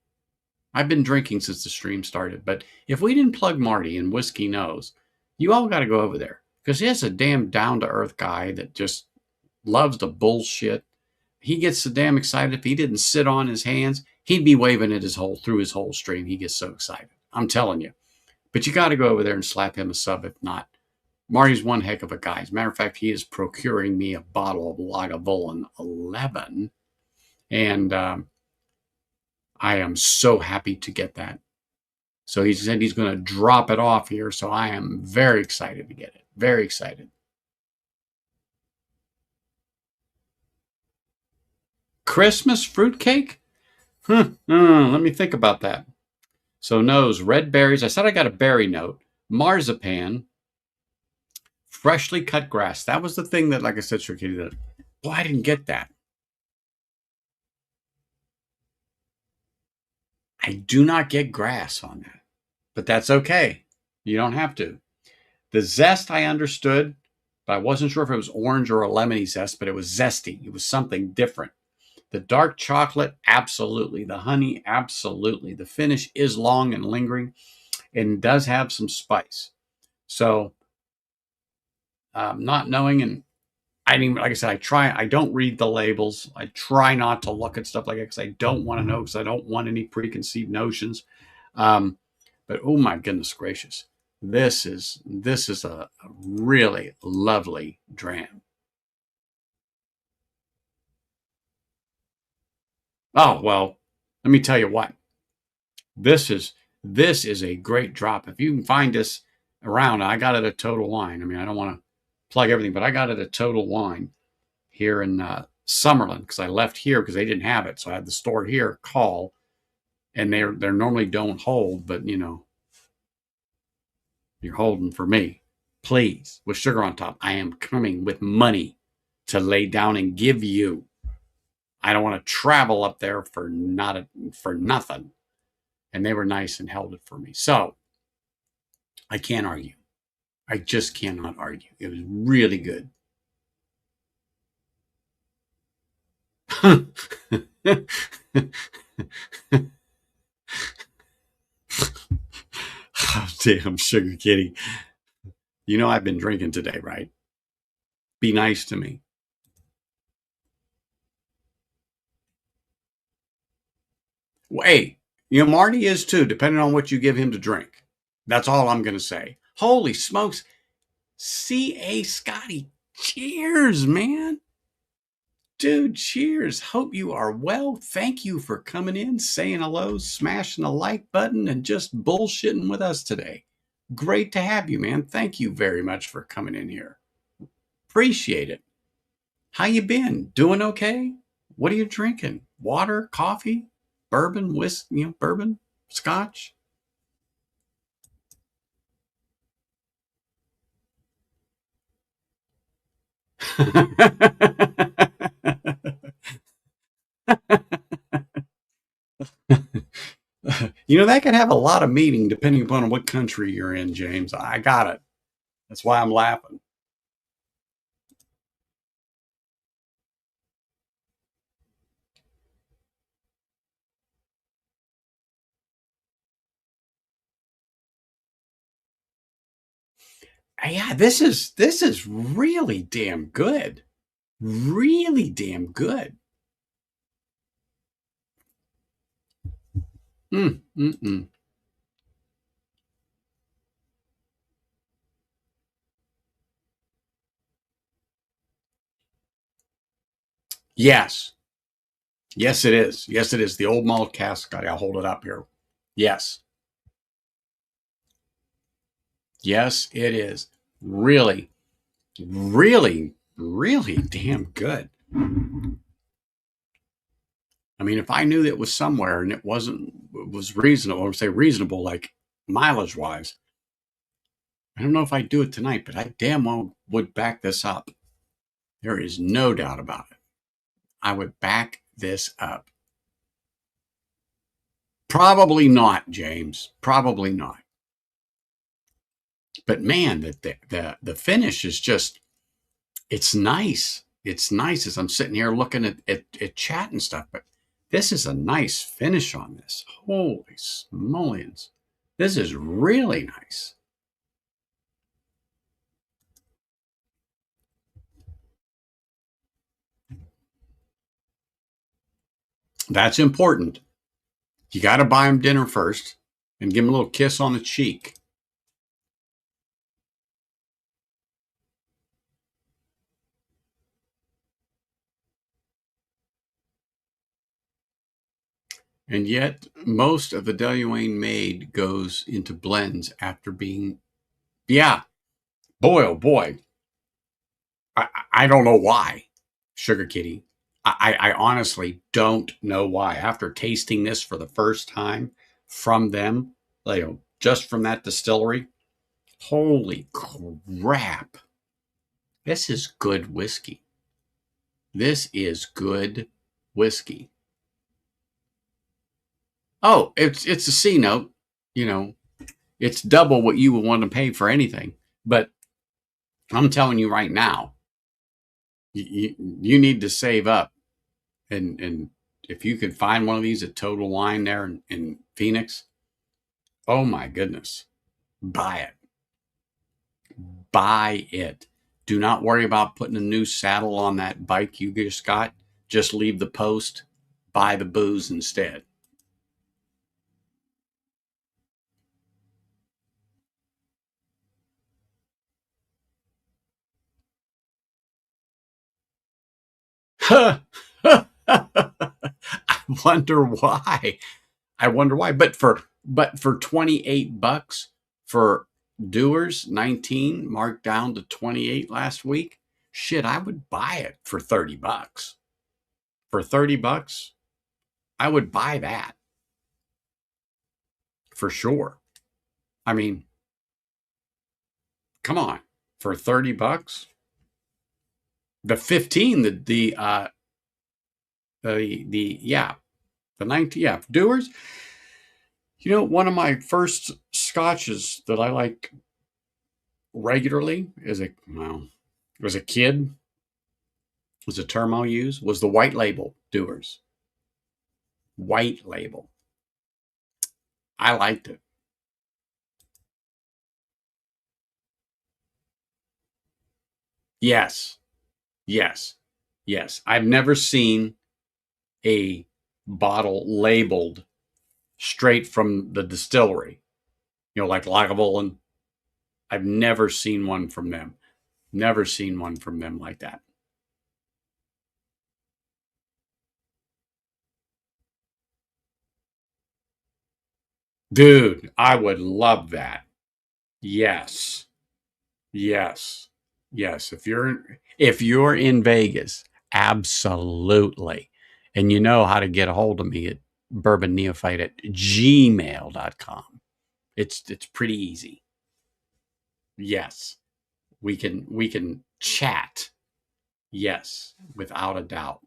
S1: I've been drinking since the stream started, but if we didn't plug Marty and Whiskey Knows, you all got to go over there because he's a damn down to earth guy that just loves the bullshit. He gets so damn excited. If he didn't sit on his hands, he'd be waving at through his whole stream. He gets so excited. I'm telling you. But you got to go over there and slap him a sub. If not, Marty's one heck of a guy. As a matter of fact, he is procuring me a bottle of Lagavulin 11, and I am so happy to get that. So he said he's going to drop it off here. So I am very excited to get it. Very excited. Christmas fruitcake? Let me think about that. So nose, red berries. I said I got a berry note. Marzipan. Freshly cut grass. That was the thing that, like I said, Sir Kitty, that, boy, I didn't get that. I do not get grass on that. But that's okay. You don't have to. The zest I understood, but I wasn't sure if it was orange or a lemony zest, but it was zesty. It was something different. The dark chocolate, absolutely. The honey, absolutely. The finish is long and lingering and does have some spice. So, not knowing, and I didn't, like I said, I don't read the labels. I try not to look at stuff like that because I don't want to know, because I don't want any preconceived notions. Um, but oh my goodness gracious, this is a really lovely dram. Oh well, let me tell you what. This is a great drop. If you can find this around, I got it at Total Wine. I mean, I don't want to plug everything, but I got it at Total Wine here in Summerlin because I left here because they didn't have it. So I had the store here call, and they're normally don't hold, but you're holding for me. Please, with sugar on top. I am coming with money to lay down and give you. I don't want to travel up there for nothing. And they were nice and held it for me. So I can't argue. I just cannot argue. It was really good. Oh, damn, Sugar Kitty. You know I've been drinking today, right? Be nice to me. Well, hey, Marty is too, depending on what you give him to drink. That's all I'm going to say. Holy smokes. C.A. Scotty, cheers, man. Dude, cheers. Hope you are well. Thank you for coming in, saying hello, smashing the like button, and just bullshitting with us today. Great to have you, man. Thank you very much for coming in here. Appreciate it. How you been? Doing okay? What are you drinking? Water, coffee, bourbon, whiskey, bourbon, scotch? That can have a lot of meaning depending upon what country you're in, James. I got it. That's why I'm laughing. Yeah, this is really damn good. Really damn good. Mm, mm, mm. Yes. Yes, it is. Yes, it is. The old malt cask. I'll hold it up here. Yes. Yes, it is. Really, really, really damn good. I mean, if I knew that it was somewhere and it was reasonable, I would say reasonable, like mileage wise, I don't know if I'd do it tonight, but I damn well would back this up. There is no doubt about it. I would back this up. Probably not, James. Probably not. But man, the finish is just, it's nice. It's nice as I'm sitting here looking at chat and stuff, but this is a nice finish on this. Holy smolians. This is really nice. That's important. You got to buy them dinner first and give them a little kiss on the cheek. And yet, most of the Deluane made goes into blends after being, yeah, boy, oh boy. I don't know why, Sugar Kitty. I honestly don't know why. After tasting this for the first time from them, just from that distillery, holy crap. This is good whiskey. This is good whiskey. Oh, it's a C note. You know, it's double what you would want to pay for anything. But I'm telling you right now, you need to save up, and if you could find one of these at Total Wine there in Phoenix, oh my goodness, buy it. Buy it. Do not worry about putting a new saddle on that bike you just got. Just leave the post. Buy the booze instead. I wonder why. I wonder why. But for $28 for Doers 19 marked down to 28 last week, shit, I would buy it for $30. For $30, I would buy that for sure. I mean, come on. For $30? The 15, the yeah, the 19, yeah, Doers. One of my first scotches that I like regularly as a kid, was a term I'll use, was the white label Doers. White label. I liked it. Yes. Yes. Yes. I've never seen a bottle labeled straight from the distillery, like Lagavulin. I've never seen one from them. Never seen one from them like that. Dude, I would love that. Yes. Yes. Yes. If you're in Vegas, absolutely. And you know how to get a hold of me at Bourbon Neophyte at gmail.com. It's pretty easy. Yes. We can chat. Yes, without a doubt.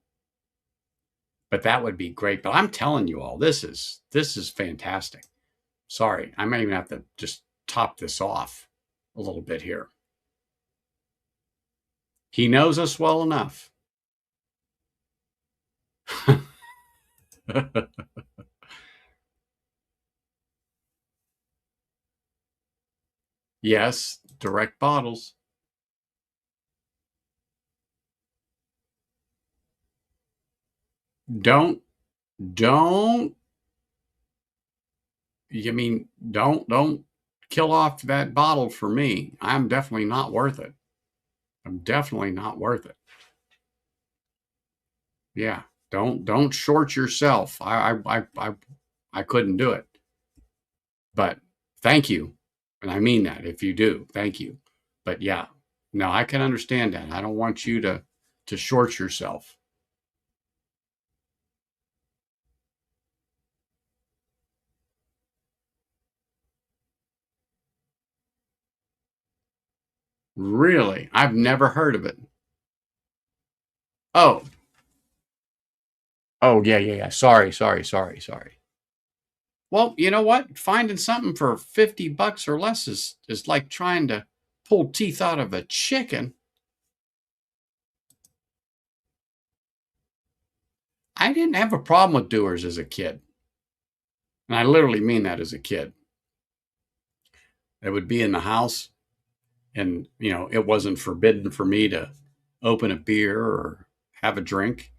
S1: But that would be great. But I'm telling you all, this is fantastic. Sorry, I might even have to just top this off a little bit here. He knows us well enough. Yes, direct bottles. Don't you mean don't kill off that bottle for me. I'm definitely not worth it. I'm definitely not worth it. Yeah. Don't short yourself. I couldn't do it. But thank you. And I mean that if you do. Thank you. But yeah. No, I can understand that. I don't want you to short yourself. Really? I've never heard of it. Oh. Oh, yeah, yeah, yeah. Sorry. Well, you know what? Finding something for 50 bucks or less is like trying to pull teeth out of a chicken. I didn't have a problem with doers as a kid. And I literally mean that as a kid. It would be in the house and, it wasn't forbidden for me to open a beer or have a drink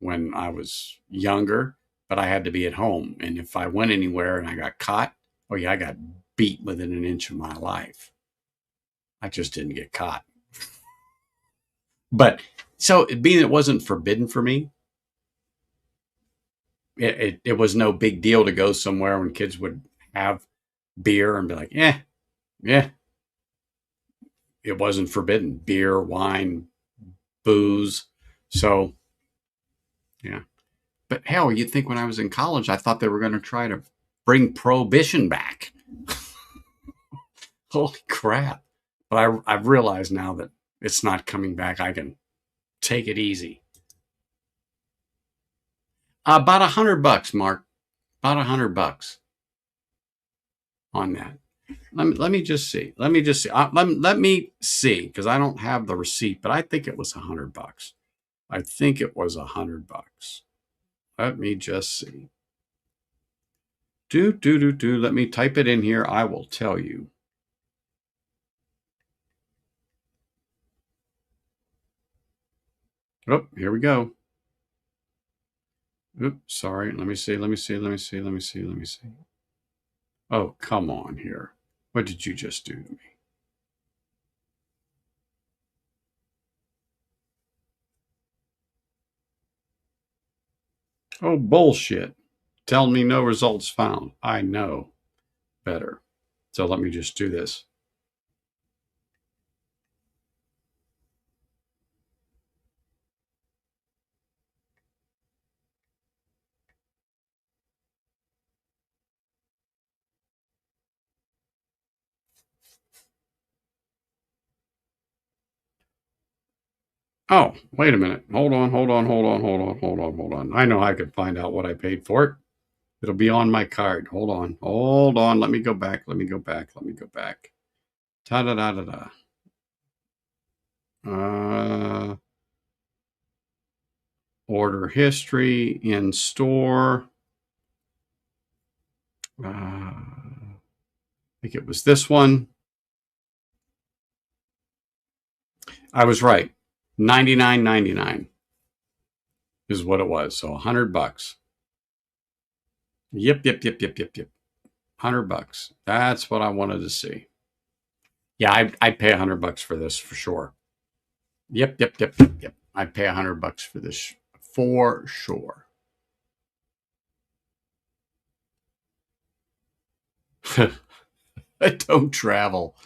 S1: when I was younger, but I had to be at home. And if I went anywhere and I got caught, oh yeah, I got beat within an inch of my life. I just didn't get caught. But so being it wasn't forbidden for me, it was no big deal to go somewhere when kids would have beer and be like, yeah, it wasn't forbidden. Beer, wine, booze. So, yeah. But hell, you'd think when I was in college, I thought they were going to try to bring prohibition back. Holy crap. But I've realized now that it's not coming back. I can take it easy. About $100, Mark. About $100 on that. Let me just see. Let me just see. Let me see because I don't have the receipt, but I think it was $100. I think it was $100. Let me just see. Do. Let me type it in here. I will tell you. Oh, here we go. Oops, sorry. Let me see. Oh, come on here. What did you just do to me? Oh, bullshit. Tell me no results found. I know better. So let me just do this. Oh, wait a minute. Hold on. I know I could find out what I paid for it. It'll be on my card. Hold on. Let me go back. Ta da da da da. Order history in store. I think it was this one. I was right. $99.99 is what it was. So $100. Yep. $100. That's what I wanted to see. Yeah, I'd pay $100 for this for sure. Yep. I'd pay $100 for this for sure. I don't travel.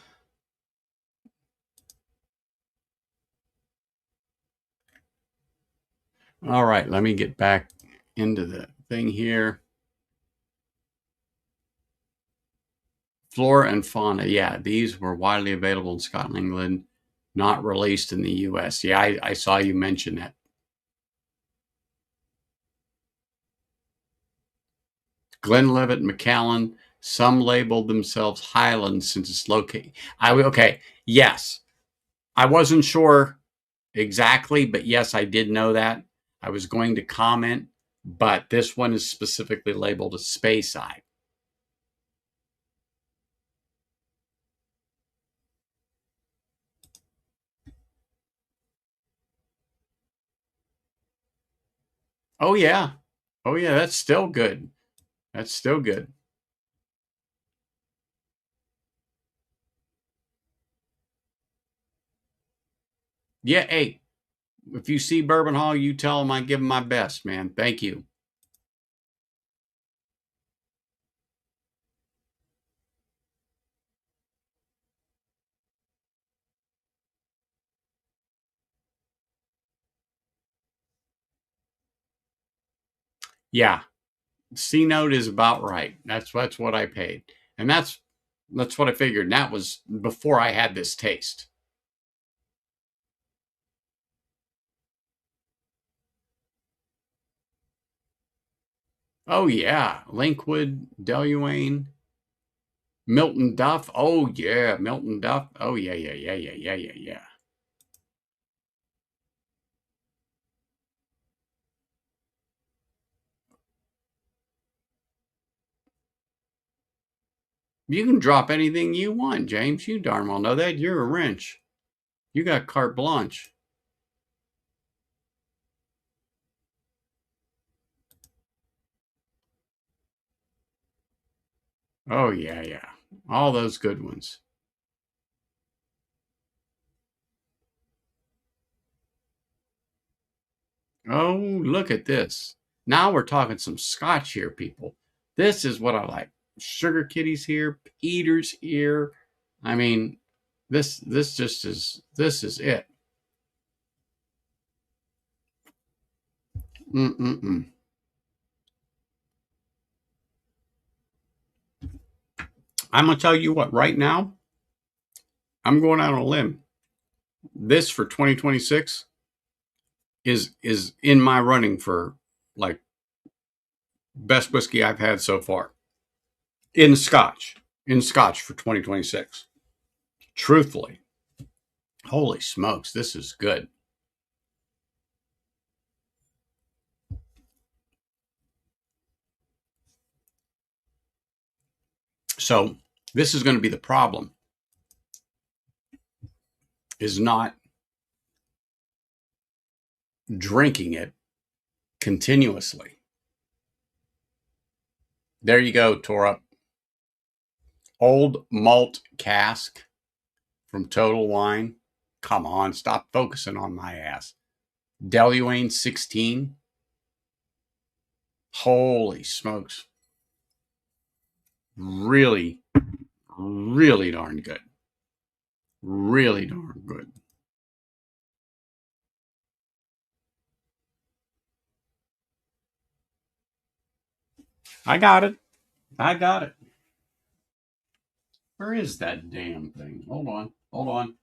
S1: All right, let me get back into the thing here. Flora and fauna. Yeah, these were widely available in Scotland, England, not released in the US. Yeah, I saw you mention that. Glenlivet, Macallan. Some labeled themselves Highlands since it's located. Okay, yes. I wasn't sure exactly, but yes, I did know that. I was going to comment, but this one is specifically labeled as Speyside. Oh yeah. Oh yeah, that's still good. That's still good. Yeah, hey, if you see Bourbon Hall, you tell them I give them my best, man. Thank you. Yeah, C note is about right. That's what I paid, and that's what I figured. And that was before I had this taste. Oh yeah, Linkwood, Deluane, Milton Duff. Oh yeah, Milton Duff. Oh yeah, yeah, yeah, yeah, yeah, yeah, yeah. You can drop anything you want, James. You darn well know that. You're a wrench. You got carte blanche. Oh yeah, yeah. All those good ones. Oh, look at this. Now we're talking some scotch here, people. This is what I like. Sugar kitties here, Peters here. I mean, this is it. Mm-mm-mm. I'm gonna tell you what. Right now, I'm going out on a limb. This for 2026 is in my running for like best whiskey I've had so far in Scotch. In Scotch for 2026. Truthfully, holy smokes, this is good. So this is going to be the problem is not drinking it continuously. There you go, Tora. Old malt cask from Total Wine. Come on, stop focusing on my ass. Deluane 16. Holy smokes. Really, really darn good. Really darn good. I got it. I got it. Where is that damn thing? Hold on. Hold on.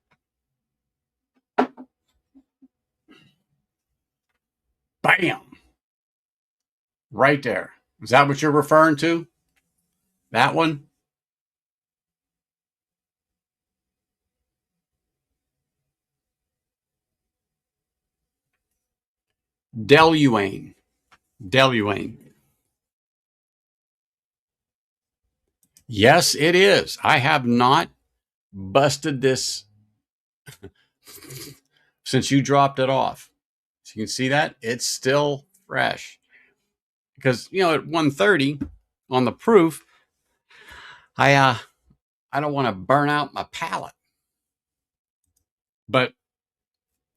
S1: Bam. Right there. Is that what you're referring to? That one? Deluane. Deluane. Yes, it is. I have not busted this since you dropped it off. So you can see that it's still fresh. Because at 130 on the proof, I don't want to burn out my palate. But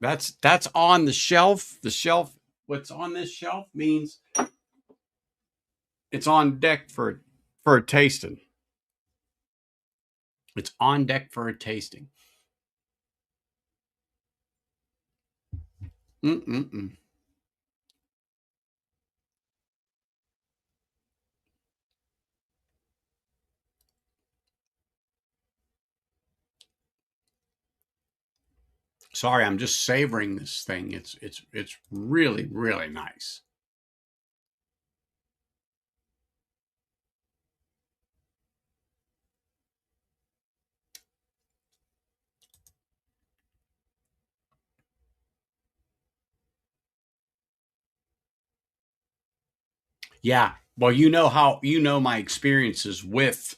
S1: that's on the shelf. The shelf, what's on this shelf means it's on deck for a tasting. It's on deck for a tasting. Mm-mm-mm. Sorry, I'm just savoring this thing. It's really really nice. Yeah. Well, you know how my experiences with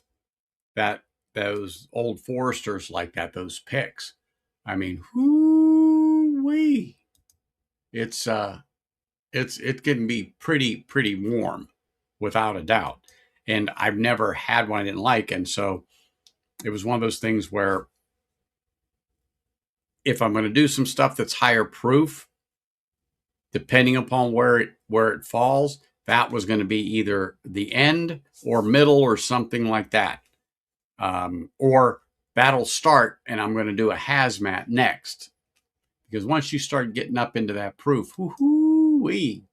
S1: that those old Foresters like that, those picks. I mean, whoo wee. It's it can be pretty warm without a doubt. And I've never had one I didn't like. And so it was one of those things where if I'm going to do some stuff that's higher proof, depending upon where it falls, that was going to be either the end or middle or something like that. Or that'll start and I'm going to do a hazmat next. Because once you start getting up into that proof, whoo-hoo-wee.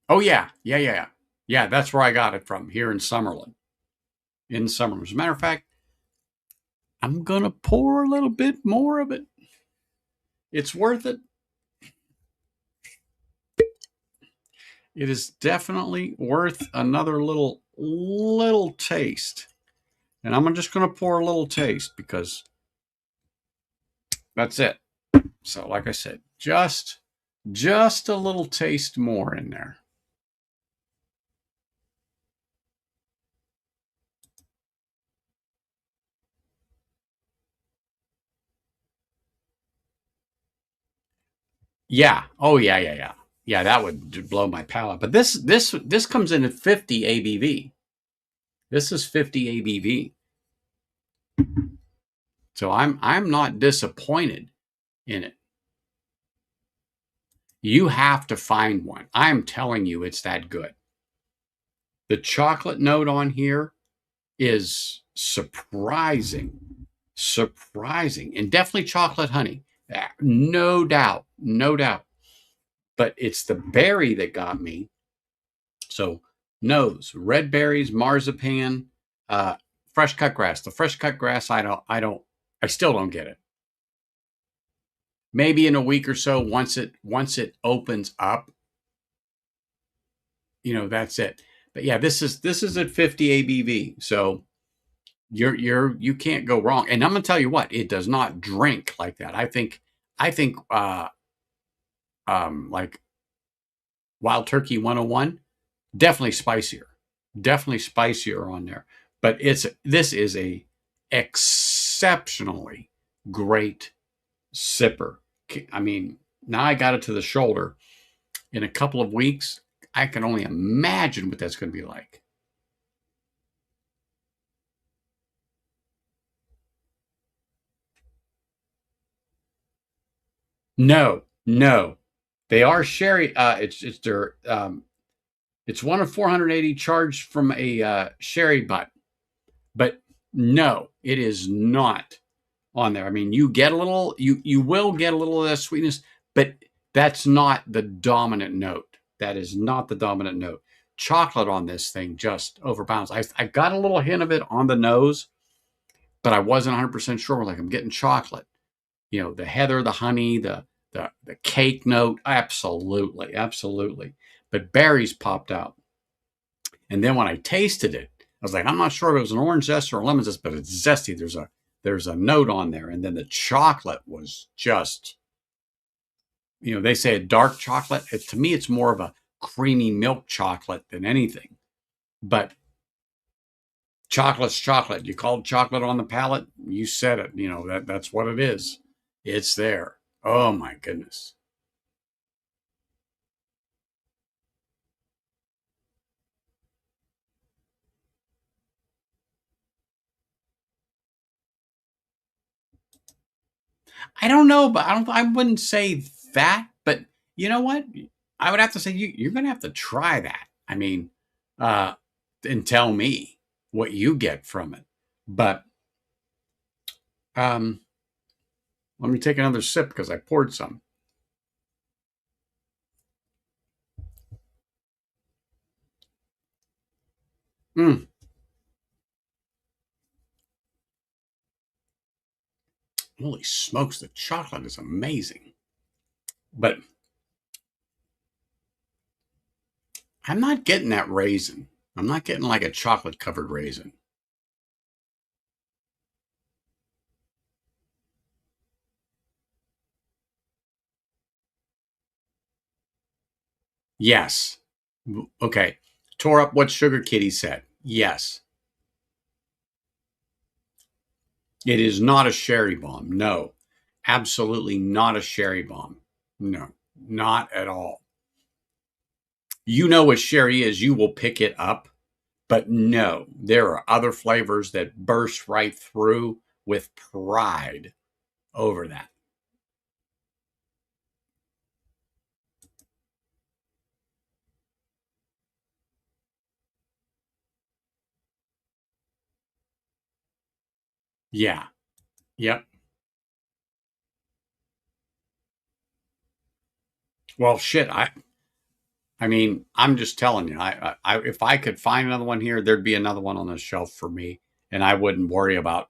S1: Oh, yeah. Yeah. Yeah, that's where I got it from, here in Summerlin. In Summerlin. As a matter of fact, I'm going to pour a little bit more of it. It's worth it. It is definitely worth another little taste. And I'm just going to pour a little taste because that's it. So, like I said, just a little taste more in there. Yeah. Oh, yeah. Yeah, that would blow my palate. But this comes in at 50 ABV. This is 50 ABV. So I'm not disappointed in it. You have to find one. I'm telling you, it's that good. The chocolate note on here is surprising, and definitely chocolate honey. No doubt, no doubt. But it's the berry that got me. So nose, red berries, marzipan, fresh cut grass. The fresh cut grass, I still don't get it. Maybe in a week or so, once it opens up, that's it. But yeah, this is at 50 ABV, so you can't go wrong. And I'm gonna tell you what, it does not drink like that. I think like Wild Turkey 101, definitely spicier on there. But this is a exceptionally great sipper. I mean, now I got it to the shoulder. In a couple of weeks, I can only imagine what that's going to be like. No, they are sherry. It's one of 480 charged from a sherry butt, but no, it is not on there. I mean, you will get a little of that sweetness, but that's not the dominant note. That is not the dominant note. Chocolate on this thing just overpowers. I got a little hint of it on the nose, but I wasn't 100% sure. Like, I'm getting chocolate. The heather, the honey, the cake note. Absolutely. But berries popped out. And then when I tasted it, I was like, I'm not sure if it was an orange zest or a lemon zest, but it's zesty. There's a note on there. And then the chocolate was just, they say a dark chocolate. To me, it's more of a creamy milk chocolate than anything. But chocolate's chocolate. You called chocolate on the palate, you said it. That's what it is. It's there. Oh my goodness. I don't know, but I wouldn't say that. But you know what? I would have to say you're going to have to try that. I mean, uh, and tell me what you get from it. But um, let me take another sip because I poured some. Mm, holy smokes, the chocolate is amazing. But I'm not getting that raisin. I'm not getting like a chocolate covered raisin. Yes. Okay. Tore up what Sugar Kitty said. Yes. It is not a sherry bomb. No. Absolutely not a sherry bomb. No. Not at all. You know what sherry is, you will pick it up. But no, there are other flavors that burst right through with pride over that. Yeah. Yep. Well, shit. I mean, I'm just telling you. If I could find another one here, there'd be another one on the shelf for me, and I wouldn't worry about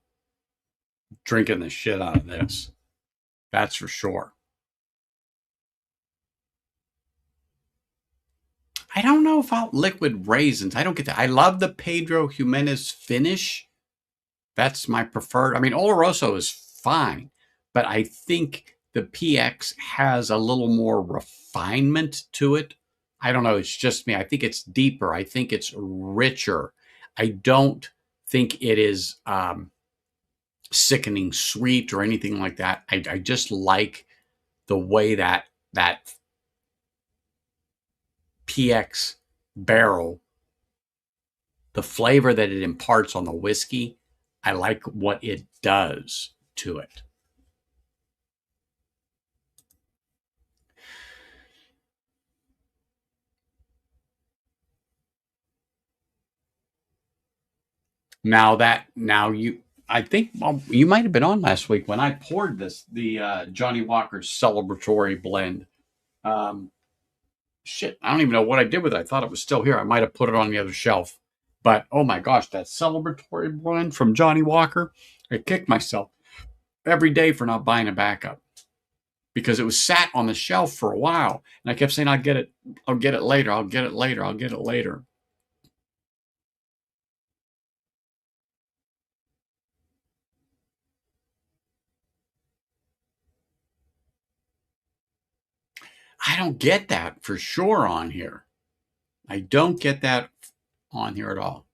S1: drinking the shit out of this. That's for sure. I don't know about liquid raisins. I don't get that. I love the Pedro Jimenez finish. That's my preferred. I mean, Oloroso is fine, but I think the PX has a little more refinement to it. I don't know. It's just me. I think it's deeper. I think it's richer. I don't think it is sickening sweet or anything like that. I just like the way that PX barrel, the flavor that it imparts on the whiskey. I like what it does to it. Now you, I think, well, you might have been on last week when I poured the Johnny Walker's celebratory blend. Um, Shit, I don't even know what I did with it. I thought it was still here. I might have put it on the other shelf. But oh my gosh, that celebratory blend from Johnny Walker, I kicked myself every day for not buying a backup because it was sat on the shelf for a while. And I kept saying, I'll get it later, I'll get it later, I'll get it later. I don't get that for sure on here. I don't get that on here at all.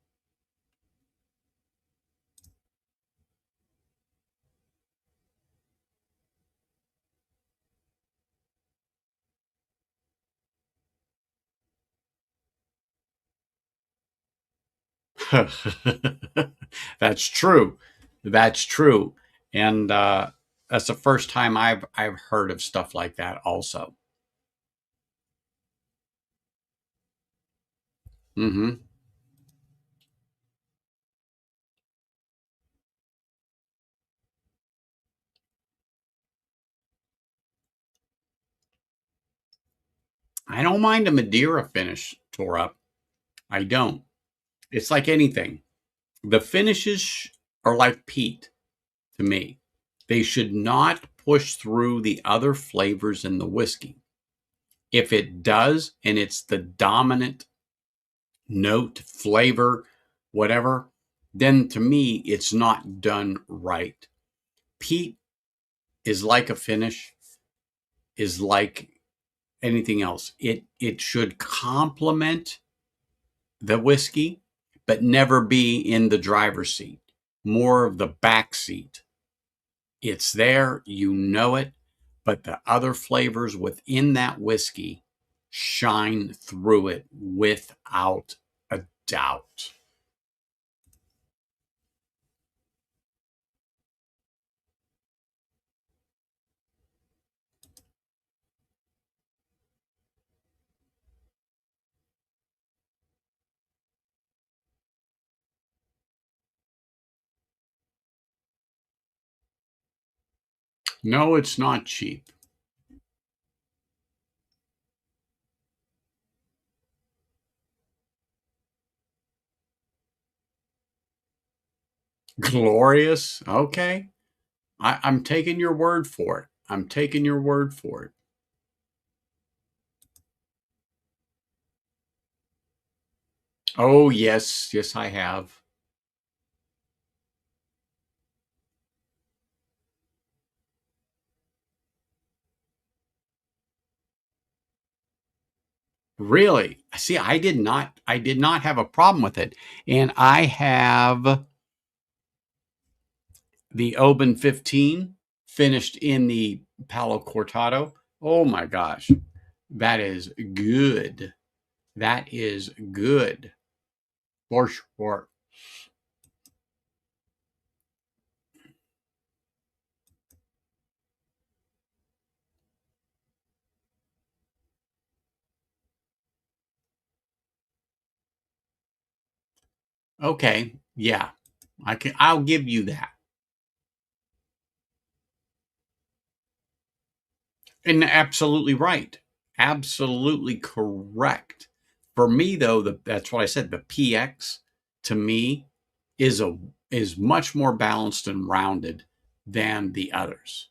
S1: That's true. That's true. And that's the first time I've heard of stuff like that also. Hmm. I don't mind a Madeira finish tore up. I don't. It's like anything. The finishes are like peat to me. They should not push through the other flavors in the whiskey. If it does, and it's the dominant note, flavor, whatever, then to me, it's not done right. Peat is like a finish, is like anything else. It should complement the whiskey, but never be in the driver's seat, more of the back seat. It's there, you know it, but the other flavors within that whiskey shine through it without a doubt. No, it's not cheap. Glorious. Okay. I'm taking your word for it. I'm taking your word for it. Oh, yes. Yes, I have. Really? See, I did not have a problem with it. And I have the Oban 15 finished in the Palo Cortado. Oh my gosh. That is good. That is good. For sure. Okay. Yeah. I'll give you that. And absolutely right. Absolutely correct. For me though, that's what I said. The PX to me is a is much more balanced and rounded than the others.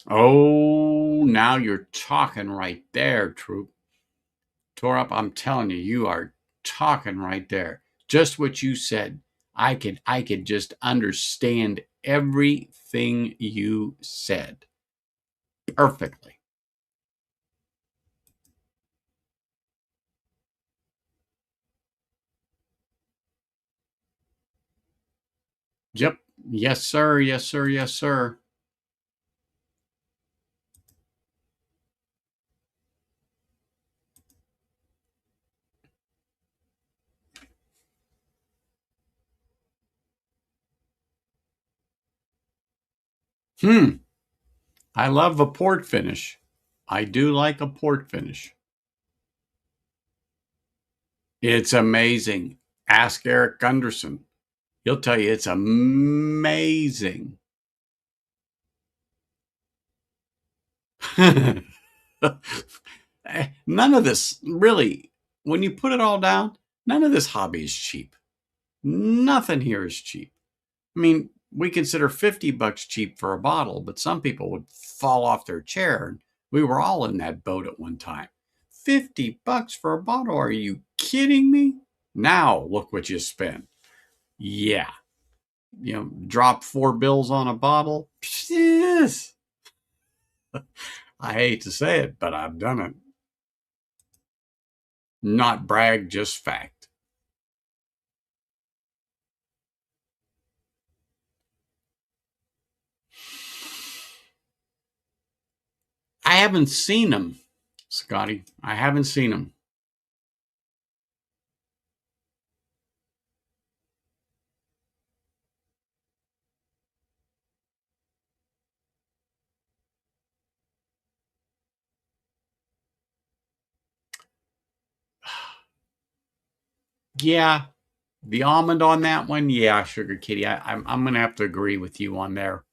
S1: Oh, now you're talking right there, Troop. Torup, I'm telling you, you are talking right there. Just what you said. I could just understand everything you said perfectly. Yep. Yes, sir. Yes, sir. Yes, sir. Hmm. I love a port finish. I do like a port finish. It's amazing. Ask Eric Gunderson. He'll tell you it's amazing. None of this really, when you put it all down, none of this hobby is cheap. Nothing here is cheap. I mean, we consider $50 cheap for a bottle, but some people would fall off their chair. We were all in that boat at one time. $50 for a bottle? Are you kidding me? Now look what you spend. Yeah. Drop 4 bills on a bottle. Yes. I hate to say it, but I've done it. Not brag, just fact. I haven't seen them, Scotty. I haven't seen them. Yeah, the almond on that one. Yeah, Sugar Kitty. I'm going to have to agree with you on there.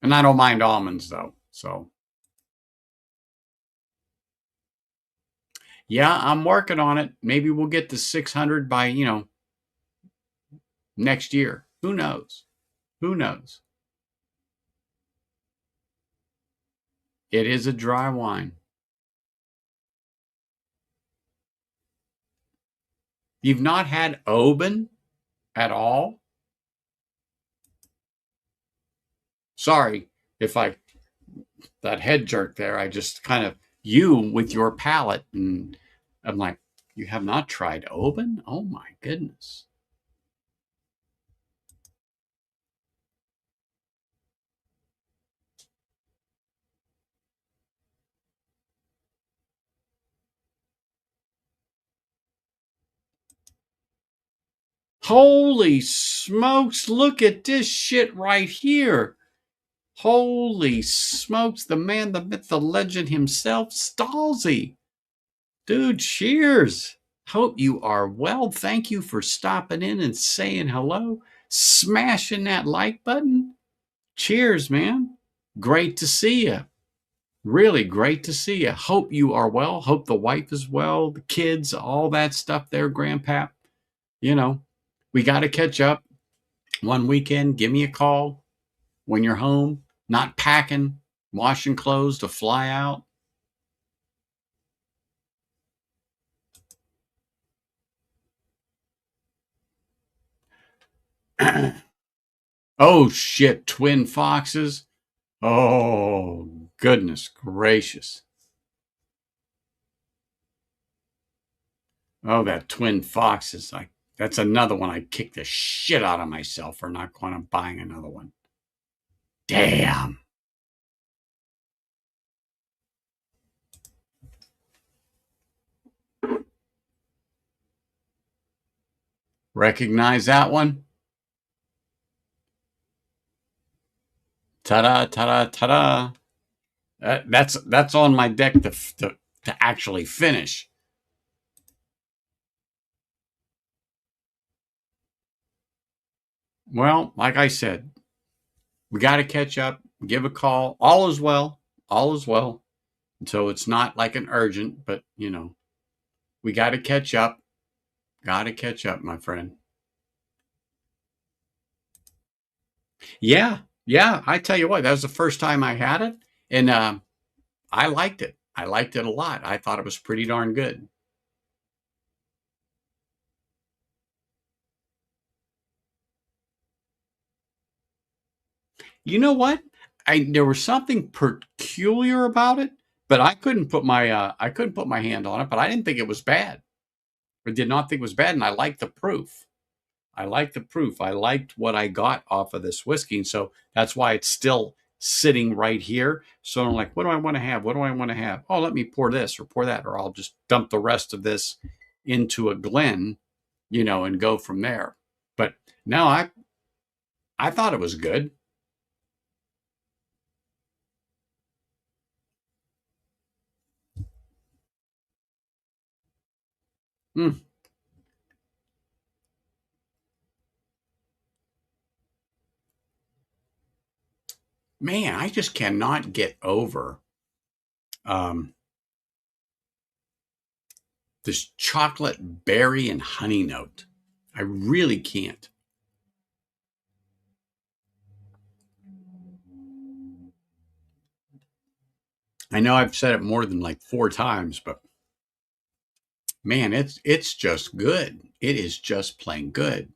S1: And I don't mind almonds though. So yeah, I'm working on it. Maybe we'll get to 600 by next year. Who knows? Who knows? It is a dry wine. You've not had Oban at all? Sorry if I that head jerk there. I just kind of you with your palate, and I'm like, you have not tried Oban? Oh my goodness! Holy smokes! Look at this shit right here. Holy smokes! The man, the myth, the legend himself, Stalsey. Dude, cheers. Hope you are well. Thank you for stopping in and saying hello, smashing that like button. Cheers, man. Great to see you. Really great to see you. Hope you are well. Hope the wife is well, the kids, all that stuff there, Grandpa. You know, we got to catch up one weekend. Give me a call when you're home, not packing, washing clothes to fly out. Oh, shit. Twin foxes. Oh, goodness gracious. Oh, that twin foxes. That's another one I kicked the shit out of myself for not going and buying another one. Damn. Recognize that one? Ta-da, ta-da, ta-da. That's on my deck to actually finish. Well, like I said, we got to catch up, give a call. All is well. All is well. So it's not like an urgent, but we got to catch up. Got to catch up, my friend. Yeah, yeah. I tell you what, that was the first time I had it, and I liked it. I liked it a lot. I thought it was pretty darn good. You know what? There was something peculiar about it, but I couldn't put my hand on it. But I didn't think it was bad. I did not think it was bad, and I liked the proof. I liked the proof. I liked what I got off of this whiskey, and so that's why it's still sitting right here. So I'm like, what do I want to have? What do I want to have? Oh, let me pour this or pour that, or I'll just dump the rest of this into a Glen, and go from there. But no, I thought it was good. Mm, man, I just cannot get over um, this chocolate berry and honey note. I really can't. I know I've said it more than like four times, but man, it's just good. It is just plain good.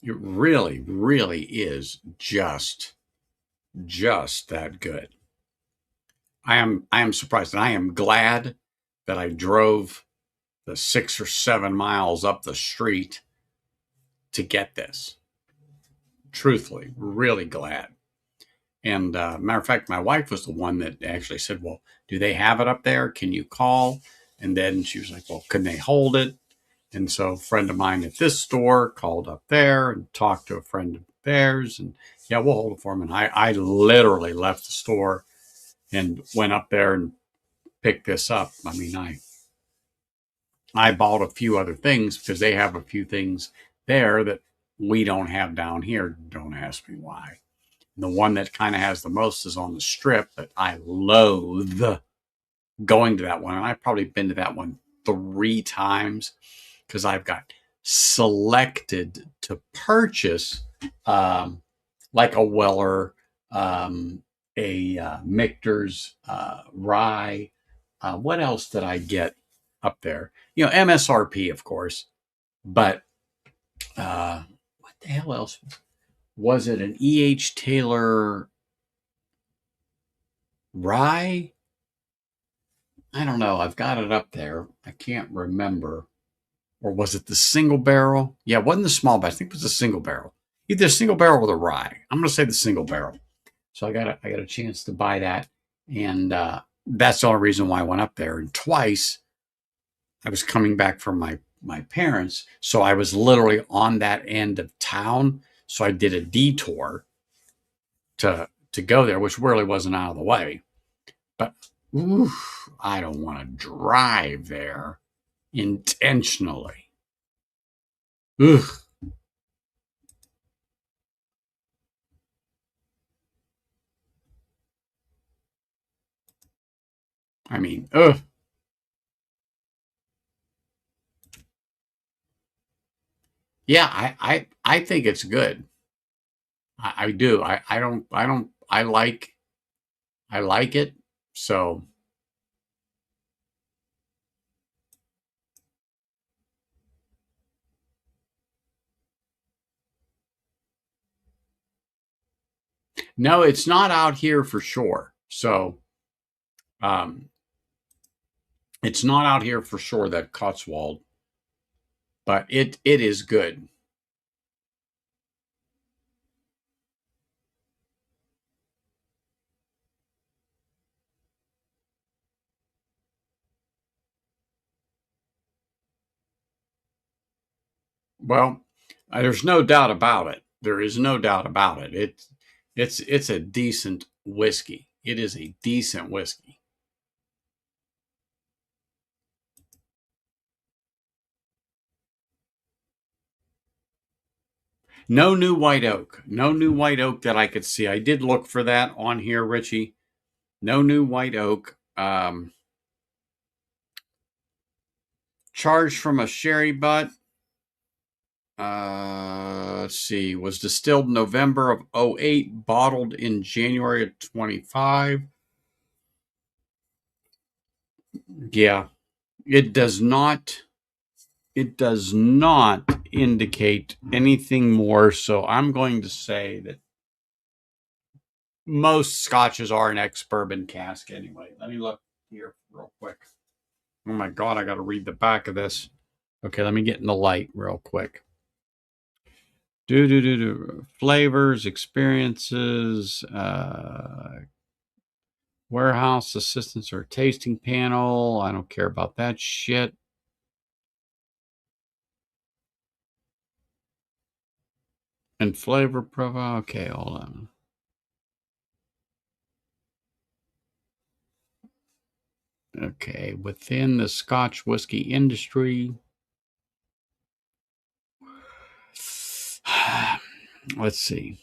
S1: It really, really is just that good. I am surprised, and I am glad that I drove the 6 or 7 miles up the street to get this. Truthfully, really glad. And matter of fact, my wife was the one that actually said, "Well, do they have it up there? Can you call?" And then she was like, "Well, can they hold it?" And so a friend of mine at this store called up there and talked to a friend of theirs, and yeah, we'll hold it for them. And I literally left the store and went up there and picked this up. I mean, I bought a few other things because they have a few things there that we don't have down here. Don't ask me why. The one that kind of has the most is on the strip, but I loathe going to that one. And I've probably been to that one 3 times because I've got selected to purchase like a Weller, a Michter's rye. What else did I get up there? MSRP, of course, but what the hell else was it? An E.H. Taylor rye? I don't know. I've got it up there. I can't remember. Or was it the single barrel? Yeah, it wasn't the small barrel. I think it was the single barrel. Either a single barrel or the rye. I'm going to say the single barrel. So I got a chance to buy that, and that's the only reason why I went up there. And twice I was coming back from my parents, so I was literally on that end of town. So I did a detour to go there, which really wasn't out of the way. But oof, I don't want to drive there intentionally. Ugh. I mean, ugh. Yeah, I think it's good. I do. I don't. I like. I like. I like it. So, No, it's not out here for sure. So um, it's not out here for sure, that Cotswold, but it is good. Well, there's no doubt about it. There is no doubt about it. It's a decent whiskey. It is a decent whiskey. No new white oak. No new white oak that I could see. I did look for that on here, Richie. No new white oak. Charged from a sherry butt. Let's see. Was distilled November of '08, bottled in January of 25. Yeah, it does not. It does not indicate anything more. So I'm going to say that most scotches are an ex-bourbon cask anyway. Let me look here real quick. Oh my God, I got to read the back of this. Okay, let me get in the light real quick. Flavors, experiences, warehouse assistance or tasting panel. I don't care about that shit. And flavor profile. Okay, hold on. Okay, within the Scotch whiskey industry. Let's see.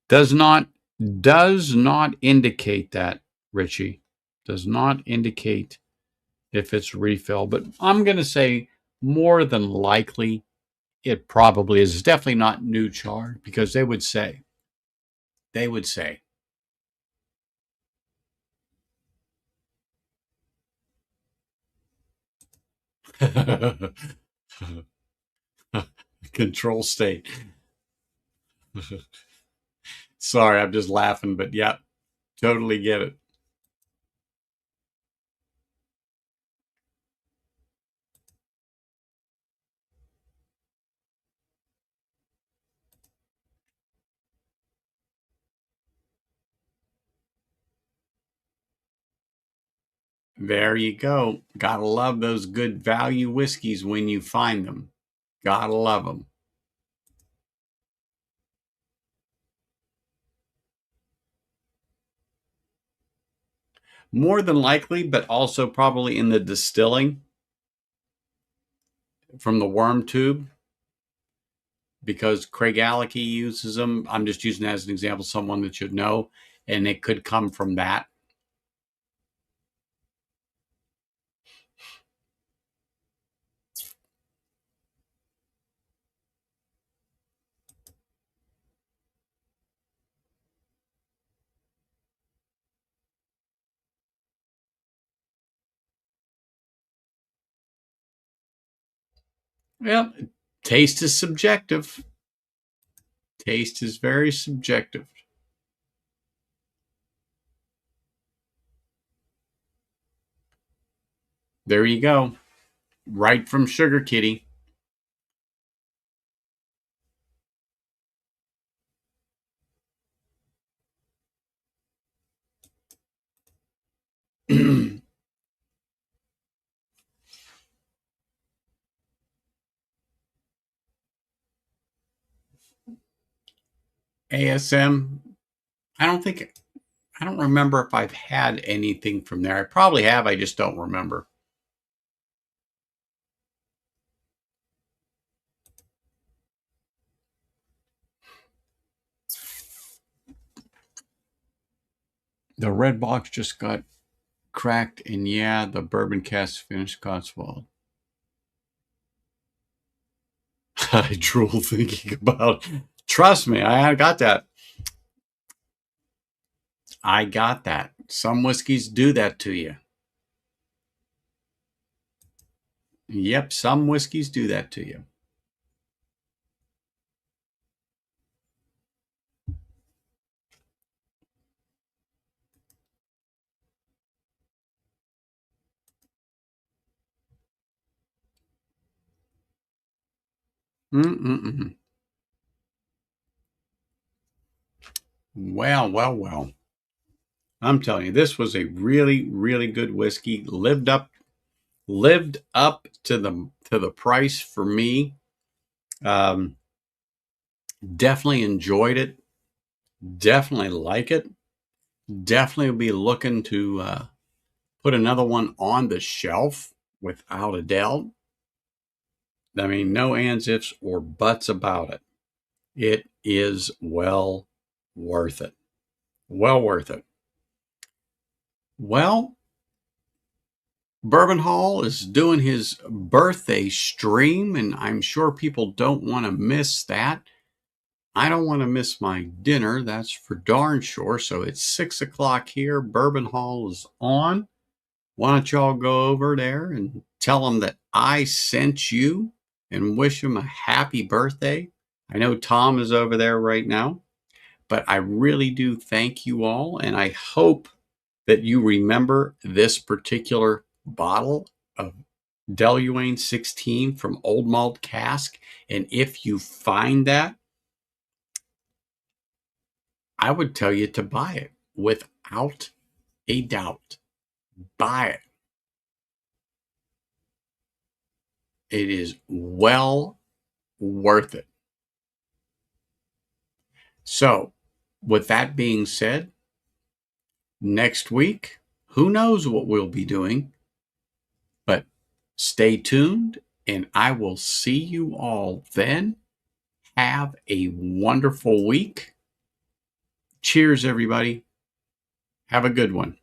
S1: Does not indicate that, Richie. Does not indicate if it's refill, but I'm going to say more than likely it probably is. It's definitely not new char, because they would say control state. Sorry, I'm just laughing, but yeah, totally get it. There you go. Gotta love those good value whiskeys when you find them. Gotta love them. More than likely, but also probably in the distilling from the worm tube, because Craig Alecky uses them. I'm just using that as an example, someone that should know, and it could come from that. Well, taste is subjective. Taste is very subjective. There you go. Right from Sugar Kitty. ASM. I don't think I don't remember if I've had anything from there. I probably have. I just don't remember. The red box just got cracked, and yeah, the bourbon cask finished Cotswold. I drool thinking about. Trust me, I got that. I got that. Some whiskeys do that to you. Yep, some whiskeys do that to you. Mm-mm-mm. Well, well, well. I'm telling you, this was a really, really good whiskey. Lived up to the price for me. Um, Definitely enjoyed it. Definitely like it. Definitely will be looking to put another one on the shelf without a doubt. I mean, no ands, ifs, or buts about it. It is well worth it. Well worth it. Well, Bourbon Hall is doing his birthday stream, and I'm sure people don't want to miss that. I don't want to miss my dinner. That's for darn sure. So it's 6 o'clock here. Bourbon Hall is on. Why don't y'all go over there and tell them that I sent you and wish them a happy birthday? I know Tom is over there right now, but I really do thank you all. And I hope that you remember this particular bottle of Deluane 16 from Old Malt Cask. And if you find that, I would tell you to buy it without a doubt. Buy it. It is well worth it. So, with that being said, next week, who knows what we'll be doing, but stay tuned and I will see you all then. Have a wonderful week. Cheers, everybody. Have a good one.